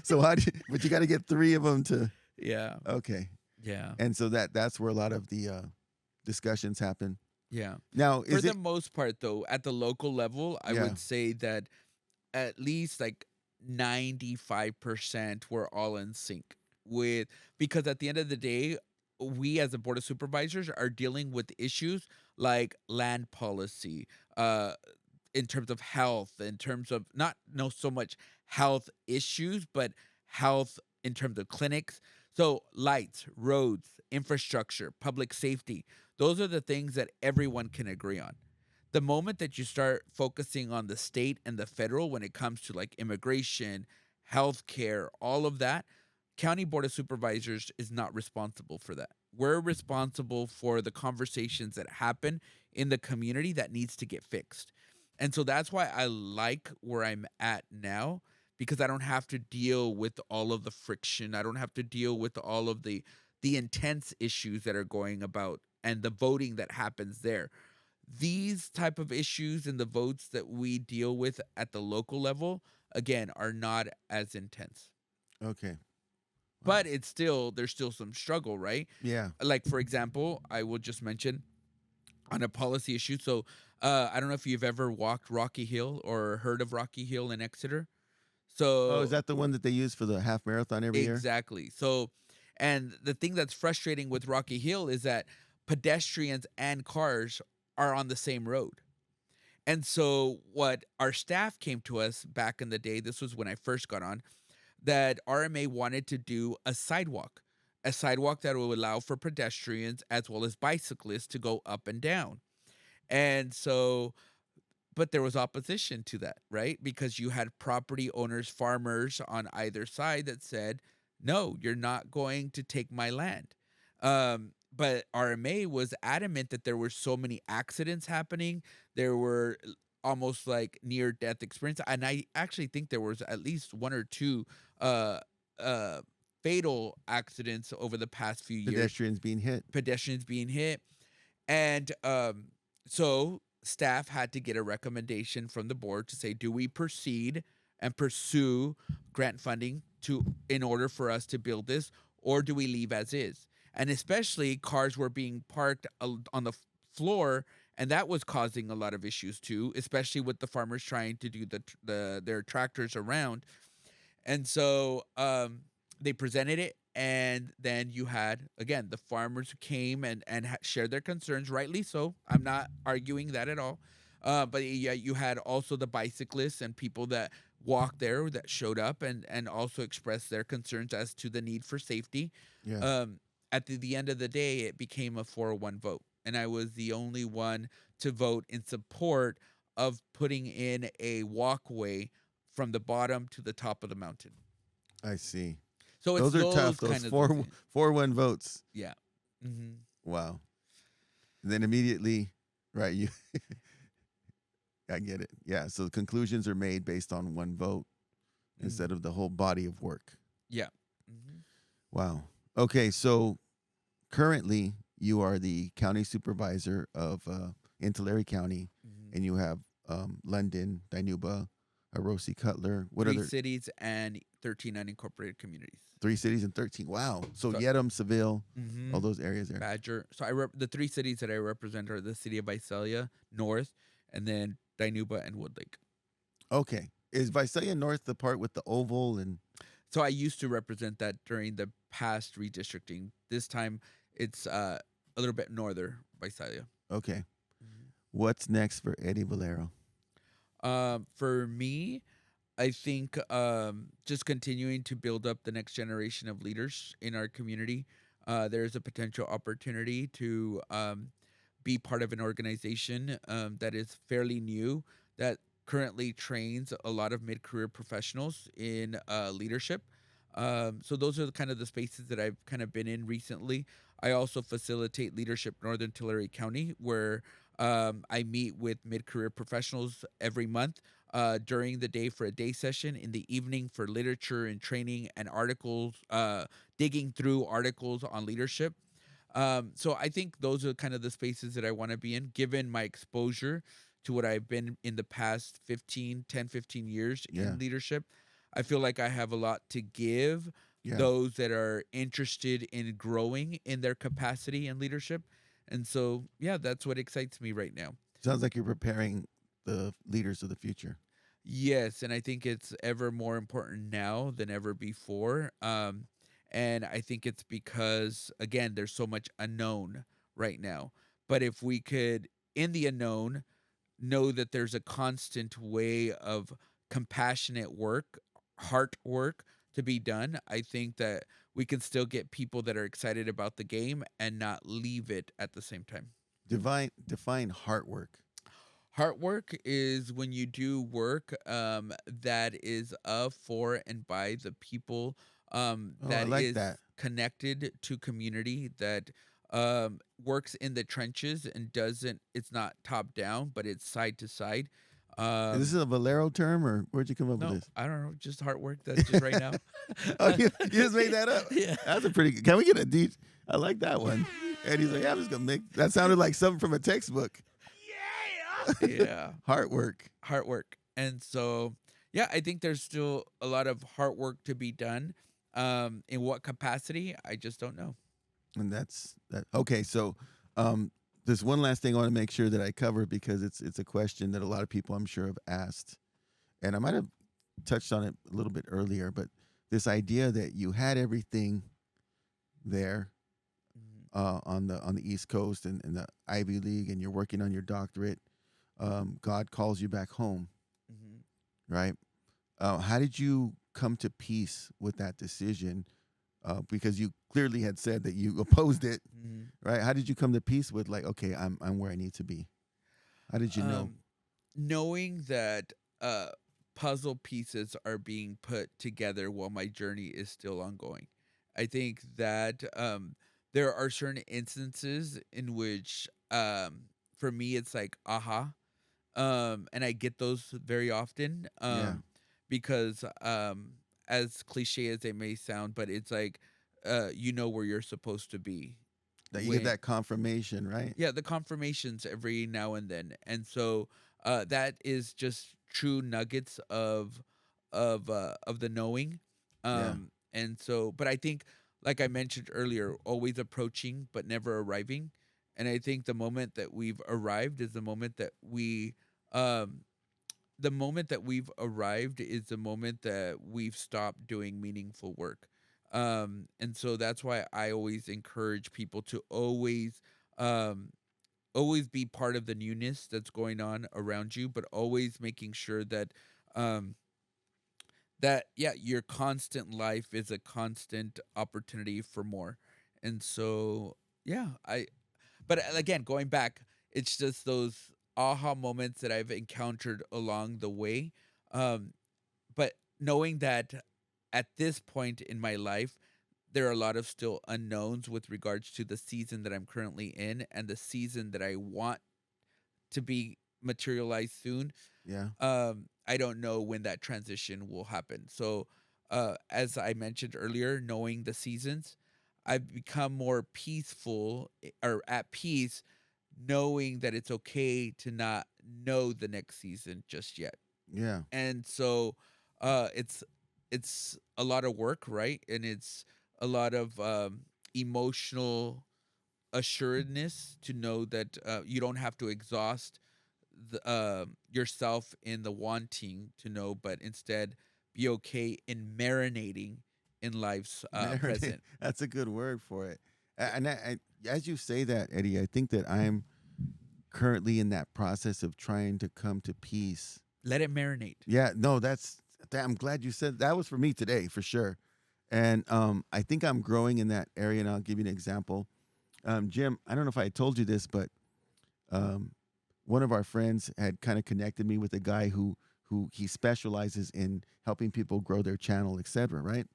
So but you got to get 3 of them to. Yeah. Okay. Yeah. And so that's where a lot of the discussions happen. Yeah. Now, For the most part, though, at the local level, I Yeah. would say that at least like 95% we're all in sync with, because at the end of the day, we as a board of supervisors are dealing with issues like land policy, in terms of health, in terms of not no so much health issues, but health in terms of clinics. So lights, roads, infrastructure, public safety, those are the things that everyone can agree on. The moment that you start focusing on the state and the federal when it comes to like immigration, healthcare, all of that, county board of supervisors is not responsible for that. We're responsible for the conversations that happen in the community that needs to get fixed. And so that's why I like where I'm at now, because I don't have to deal with all of the friction. I don't have to deal with all of the intense issues that are going about and the voting that happens there. These type of issues and the votes that we deal with at the local level, again, are not as intense. Okay. Wow. But there's still some struggle, right? Yeah. Like, for example, I will just mention on a policy issue. So I don't know if you've ever walked Rocky Hill or heard of Rocky Hill in Exeter. Oh, is So that the one that they use for the half marathon every year? exactly. So, and the thing that's frustrating with Rocky Hill is that pedestrians and cars are on the same road. And so, what our staff came to us back in the day, this was when I first got on, that RMA wanted to do a sidewalk that will allow for pedestrians as well as bicyclists to go up and down. And so, but there was opposition to that, right? Because you had property owners, farmers on either side that said, no, you're not going to take my land. But RMA was adamant that there were so many accidents happening. There were almost like near death experience. And I actually think there was at least one or two uh, uh, fatal accidents over the past few years. Pedestrians being hit. And so staff had to get a recommendation from the board to say, do we proceed and pursue grant funding in order for us to build this, or do we leave as is? And especially cars were being parked on the floor, and that was causing a lot of issues too, especially with the farmers trying to do their tractors around. And so they presented it, and then you had, again, the farmers who came and shared their concerns, rightly so. I'm not arguing that at all. But yeah, you had also the bicyclists and people that walked there that showed up and also expressed their concerns as to the need for safety. Yeah. At the end of the day, it became a 4-1 vote. And I was the only one to vote in support of putting in a walkway from the bottom to the top of the mountain. I see. So it's those are tough. Those kind of 4-1 votes. Yeah. Mm-hmm. Wow. And then immediately, right? You, I get it. Yeah. So the conclusions are made based on one vote instead of the whole body of work. Yeah. Mm-hmm. Wow. Okay. So currently, you are the county supervisor of in Tulare County, and you have London, Dinuba, Orosi, Cutler. What 3 other cities and 13 unincorporated communities. 3 cities and 13? Wow. So Yedem, Seville, all those areas there. Badger. So the 3 cities that I represent are the city of Visalia, North, and then Dinuba and Woodlake. Okay. Is Visalia North the part with the oval and? So I used to represent that during the past redistricting. This time it's a little bit northern Visalia. Okay. What's next for Eddie Valero? For me, I think just continuing to build up the next generation of leaders in our community. There's a potential opportunity to be part of an organization that is fairly new, that currently trains a lot of mid-career professionals in leadership. So those are kind of the spaces that I've kind of been in recently. I also facilitate Leadership Northern Tulare County, where I meet with mid-career professionals every month during the day for a day session, in the evening for literature and training and articles, digging through articles on leadership. So I think those are kind of the spaces that I want to be in, given my exposure to what I've been in the past 10, 15 years in leadership. I feel like I have a lot to give those that are interested in growing in their capacity and leadership. And so, yeah, that's what excites me right now. Sounds like you're preparing the leaders of the future. Yes, and I think it's ever more important now than ever before. And I think it's because, again, there's so much unknown right now. But if we could, in the unknown, know that there's a constant way of compassionate work, heart work to be done, I think that we can still get people that are excited about the game and not leave it at the same time. Define heart work. Heart work is when you do work that is of, for, and by the people that connected to community, that works in the trenches and it's not top down, but it's side to side. Is this a Valero term, or where'd you come up with this? I don't know. Just heart work. That's just right now. Oh, you just made that up? Yeah. That's a pretty good. Can we get a deep? I like that one. And he's like, yeah, I'm just going to make. That sounded like something from a textbook. Yeah. Heart work. And so, yeah, I think there's still a lot of heart work to be done. In what capacity, I just don't know. And that's that. Okay, so there's one last thing I want to make sure that I cover because it's a question that a lot of people I'm sure have asked, and I might have touched on it a little bit earlier, but this idea that you had everything there on the East Coast and the Ivy League, and you're working on your doctorate. God calls you back home, right? How did you come to peace with that decision? Because you clearly had said that you opposed it, right? How did you come to peace with like, okay, I'm where I need to be? How did you know? Knowing that puzzle pieces are being put together while my journey is still ongoing. I think that there are certain instances in which, for me, it's like, aha. And I get those very often Yeah. because, as cliche as they may sound, but it's like, you know where you're supposed to be. That you get that confirmation, right? Yeah, the confirmations every now and then. And so that is just true nuggets of the knowing. Yeah. And so, but I think, like I mentioned earlier, always approaching but never arriving. And I think the moment that we've arrived is the moment that the moment that we've arrived is the moment that we've stopped doing meaningful work. And so that's why I always encourage people to um, always be part of the newness that's going on around you, but always making sure that um, your constant life is a constant opportunity for more. And so but again, going back, it's just those aha moments that I've encountered along the way. Um, but knowing that at this point in my life, there are a lot of still unknowns with regards to the season that I'm currently in and the season that I want to be materialized soon. Yeah. I don't know when that transition will happen. So, as I mentioned earlier, knowing the seasons, I've become more peaceful or at peace, knowing that it's okay to not know the next season just yet. Yeah. And so, it's a lot of work, right? And it's a lot of emotional assuredness to know that you don't have to exhaust yourself in the wanting to know, but instead be okay in marinating in life's present. That's a good word for it. And as you say that, Eddie, I think that I'm currently in that process of trying to come to peace. Let it marinate. Yeah, no, I'm glad you said that. Was for me today for sure. And I think I'm growing in that area, and I'll give you an example. Jim, I don't know if I told you this, but one of our friends had kind of connected me with a guy who he specializes in helping people grow their channel, etc. Right?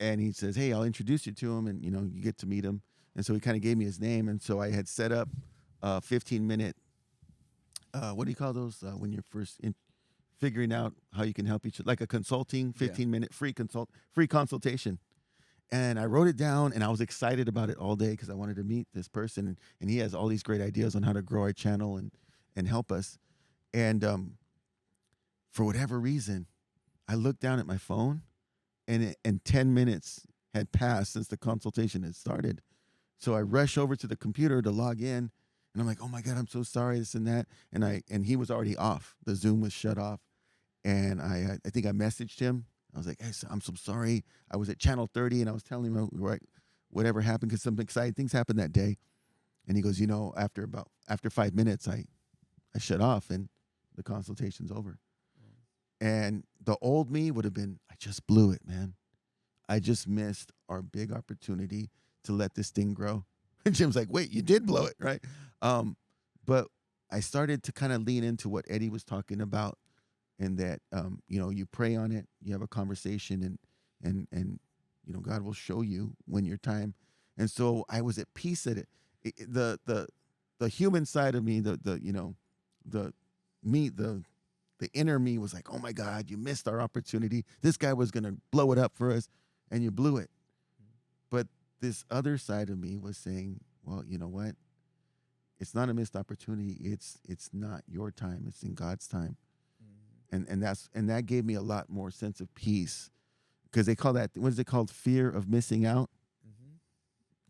And he says, "Hey, I'll introduce you to him, and you get to meet him." And so he kind of gave me his name, and so I had set up a 15-minute. What do you call those when you're first figuring out how you can help each other? Like a consulting 15-minute free consultation. And I wrote it down, and I was excited about it all day because I wanted to meet this person, and he has all these great ideas on how to grow our channel and help us. And for whatever reason, I looked down at my phone, and 10 minutes had passed since the consultation had started. So I rush over to the computer to log in, and I'm like, "Oh my God, I'm so sorry, this and that." And he was already off. The Zoom was shut off, and I think I messaged him. I was like, "Hey, I'm so sorry. I was at Channel 30, and I was telling him whatever happened because some exciting things happened that day." And he goes, after 5 minutes, I shut off, and the consultation's over. And the old me would have been, I just blew it, man. I just missed our big opportunity to let this thing grow. And Jim's like, "Wait, you did blow it, right?" But I started to kind of lean into what Eddie was talking about, and that you pray on it, you have a conversation, and God will show you when your time. And so I was at peace at it. The human side of me, the inner me was like, "Oh my God, you missed our opportunity. This guy was gonna blow it up for us, and you blew it." But this other side of me was saying, "Well, you know what? It's not a missed opportunity. It's not your time. It's in God's time." And that gave me a lot more sense of peace, because they call that, what is it called, fear of missing out.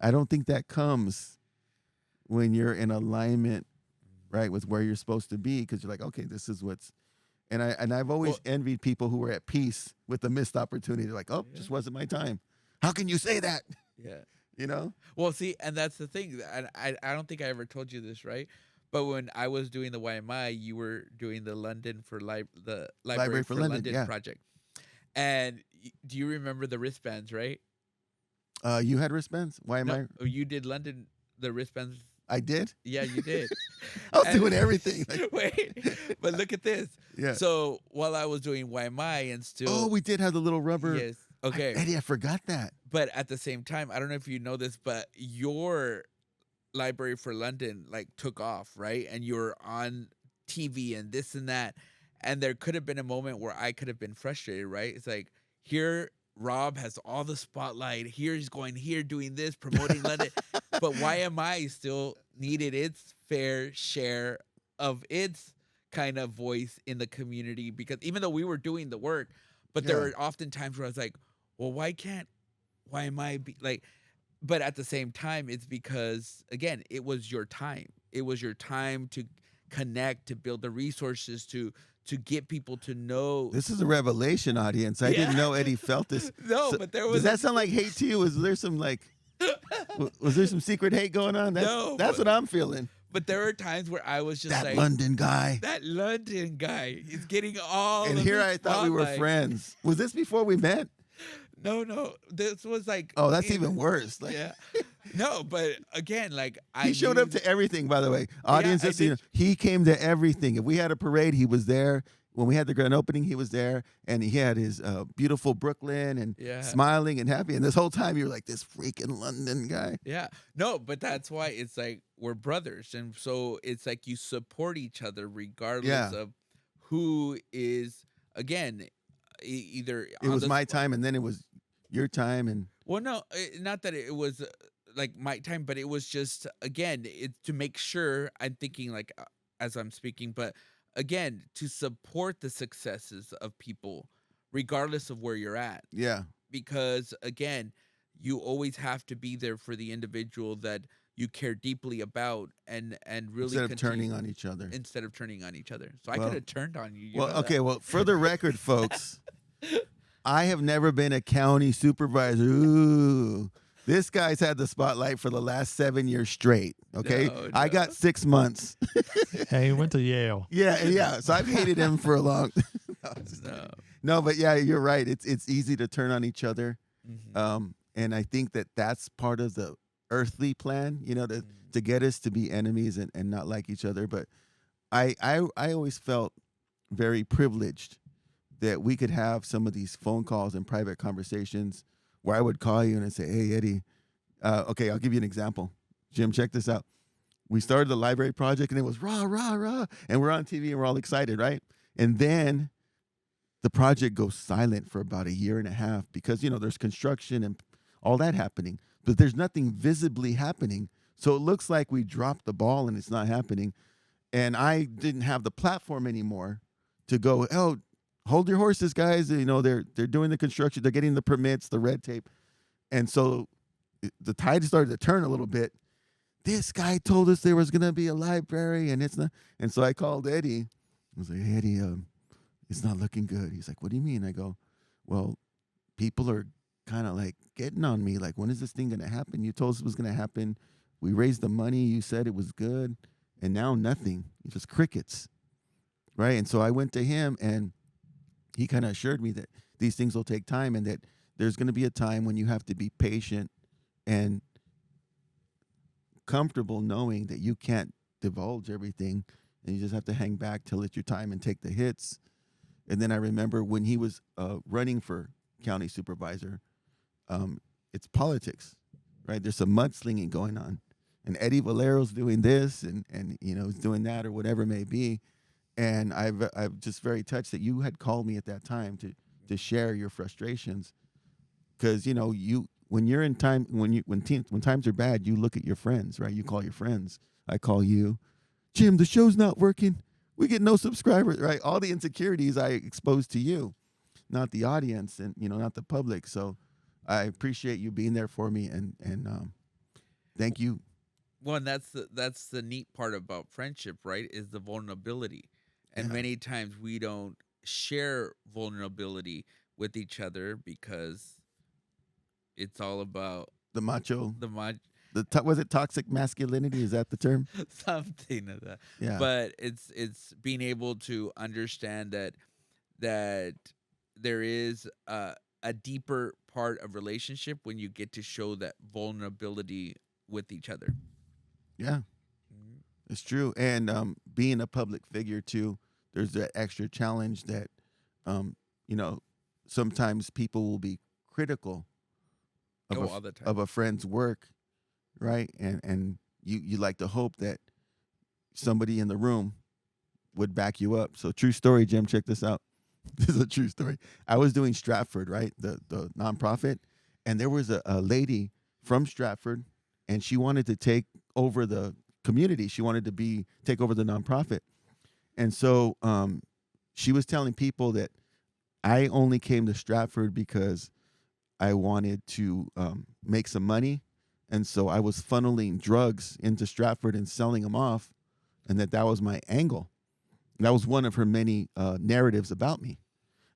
I don't think that comes when you're in alignment, right, with where you're supposed to be, because you're like, okay, this is what's. And I've always envied people who were at peace with the missed opportunity. They're like, oh, just wasn't my time. How can you say that? Yeah. You know? Well, see, and that's the thing. And I don't think I ever told you this, right? But when I was doing the YMI, you were doing the London for the Library for London project. And do you remember the wristbands, right? You had wristbands? Why am I? You did London, the wristbands. I did? Yeah, you did. I was doing everything. Wait, but look at this. Yeah. So while I was doing YMI and still. Oh, we did have the little rubber. Yes. Okay. Eddie, I forgot that. But at the same time, I don't know if you know this, but your Library for London like took off, right? And you were on TV and this and that. And there could have been a moment where I could have been frustrated, right? It's like, here, Rob has all the spotlight. Here he's going here, doing this, promoting London. But YMI still needed its fair share of its kind of voice in the community, because even though we were doing the work, but there were often times where I was like, well, why can't YMI be like, but at the same time, it's because, again, it was your time. It was your time to connect, to build the resources, to get people to know. This is a revelation, audience. I didn't know Eddie felt this. No, but there was. Does that sound like hate to you? Was there some was there some secret hate going on? That's what I'm feeling. But there were times where I was just that like, London guy. That London guy is getting all. And of here the I thought we were friends. Was this before we met? No. This was like. Oh, that's even worse. Like, yeah. No, but again, like he showed up to everything. By the way, audience, he came to everything. If we had a parade, he was there. When we had the grand opening, he was there, and he had his beautiful Brooklyn and smiling and happy. And this whole time, you're like this freaking London guy. Yeah, no, but that's why it's like we're brothers, and so it's like you support each other regardless of who is. Again, either it was my time, and then it was your time, and well, no, not that it was like my time, but it was just again to make sure. I'm thinking like as I'm speaking, but. Again, to support the successes of people, regardless of where you're at. Yeah. Because, again, you always have to be there for the individual that you care deeply about and really instead of turning on each other. So I could have turned on you. Well, for the record, folks, I have never been a county supervisor. Ooh. This guy's had the spotlight for the last 7 years straight. Okay, no. I got 6 months. Hey, he went to Yale. Yeah. So I've hated him for a long. No, but yeah, you're right. It's easy to turn on each other, and I think that's part of the earthly plan. You know, to get us to be enemies and not like each other. But I always felt very privileged that we could have some of these phone calls and private conversations. Where I would call you and I'd say, hey, Eddie, okay, I'll give you an example. Jim, check this out. We started the library project and it was rah, rah, rah. And we're on TV and we're all excited, right? And then the project goes silent for about 1.5 years because, you know, there's construction and all that happening. But there's nothing visibly happening. So it looks like we dropped the ball and it's not happening. And I didn't have the platform anymore to go, oh, hold your horses, guys. You know, they're doing the construction. They're getting the permits, the red tape. And so the tide started to turn a little bit. This guy told us there was going to be a library and it's not. And so I called Eddie. I was like, hey, Eddie, it's not looking good. He's like, what do you mean? I go, well, people are kind of like getting on me. Like, when is this thing going to happen? You told us it was going to happen. We raised the money. You said it was good. And now nothing. It's just crickets. Right? And so I went to him and he kind of assured me that these things will take time and that there's going to be a time when you have to be patient and comfortable knowing that you can't divulge everything and you just have to hang back till it's your time and take the hits. And then I remember when he was running for county supervisor, it's politics, right? There's some mudslinging going on. And Eddie Valero's doing this and you know, he's doing that or whatever it may be. And I've just very touched that you had called me at that time to share your frustrations, because you know when you're in time when times are bad, you look at your friends, right? You call your friends. I call you, Jim. The show's not working. We get no subscribers, right? All the insecurities I exposed to you, not the audience, and you know, not the public. So I appreciate you being there for me, and thank you. Well, and that's the neat part about friendship, right? Is the vulnerability, and Yeah. many times we don't share vulnerability with each other because it's all about The macho, the was it toxic masculinity? Is that the term? something of that. Yeah. But it's being able to understand that there is a deeper part of relationship when you get to show that vulnerability with each other. Yeah, it's true. And being a public figure too, there's that extra challenge that, you know, sometimes people will be critical of, All the time. of a friend's work, right? And you like to hope that somebody in the room would back you up. So true story, Jim, check this out. This is a true story. I was doing Stratford, right, the nonprofit, and there was a lady from Stratford, and she wanted to take over the community. She wanted to take over the nonprofit. And so she was telling people that I only came to Stratford because I wanted to make some money. And so I was funneling drugs into Stratford and selling them off, and that was my angle. That was one of her many narratives about me.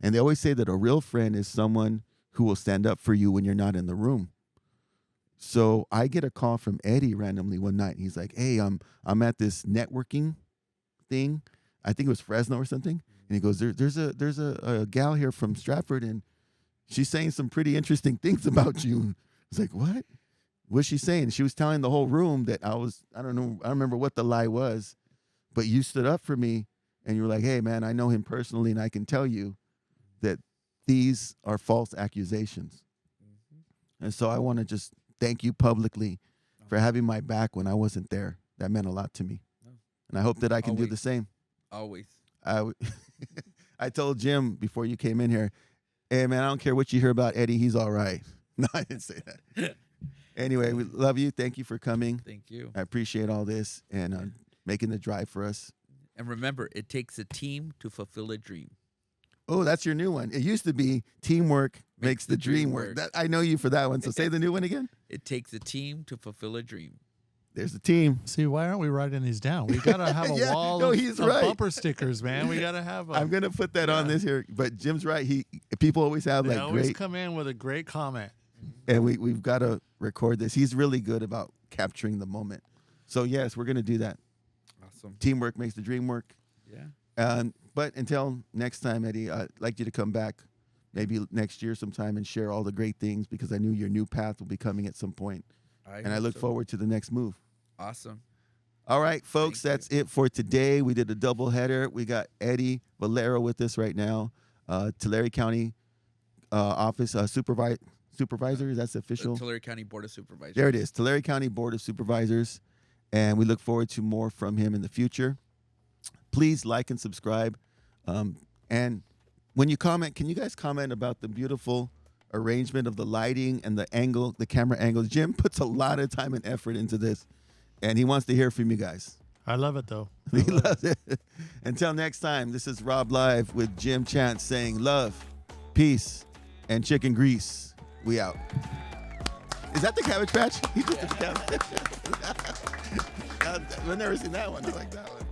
And they always say that a real friend is someone who will stand up for you when you're not in the room. So I get a call from Eddie randomly one night. He's like, "Hey, I'm at this networking thing. I think it was Fresno or something." And he goes, "There's a gal here from Stratford, and she's saying some pretty interesting things about you." It's like, "What? What's she saying?" She was telling the whole room that I don't know, I don't remember what the lie was, but you stood up for me and you were like, "Hey, man, I know him personally, and I can tell you that these are false accusations." And so I want to just thank you publicly for having my back when I wasn't there. That meant a lot to me. And I hope that I can do the same. Always. I told Jim before you came in here, "Hey, man, I don't care what you hear about Eddie. He's all right." No, I didn't say that. Anyway, we love you. Thank you for coming. Thank you. I appreciate all this and making the drive for us. And remember, it takes a team to fulfill a dream. Oh, that's your new one. It used to be teamwork makes the dream work. I know you for that one. So say the new one again. It takes a team to fulfill a dream. There's the team. See, why aren't we writing these down? We gotta have a wall of bumper stickers, man. We gotta have. I'm gonna put that on this here. But Jim's right. People always have They like always great. come in with a great comment. And we've got to record this. He's really good about capturing the moment. So yes, we're gonna do that. Awesome. Teamwork makes the dream work. Yeah. But until next time, Eddie, I'd like you to come back maybe next year sometime and share all the great things, because I knew your new path will be coming at some point. And I look forward to the next move. Awesome. All right, folks, that's it for today. We did a double header. We got Eddie Valero with us right now, Tulare County Office Supervisor. That's official. Tulare County Board of Supervisors. There it is, Tulare County Board of Supervisors. And we look forward to more from him in the future. Please like and subscribe. And when you comment, can you guys comment about the beautiful arrangement of the lighting and the angle, the camera angles? Jim puts a lot of time and effort into this, and he wants to hear from you guys. I love it, though. He loves it. Until next time, this is RobLive with Jim Chance saying love, peace, and chicken grease. We out. Is that the Cabbage Patch? He just did the Cabbage Patch. I've never seen that one. I like that one.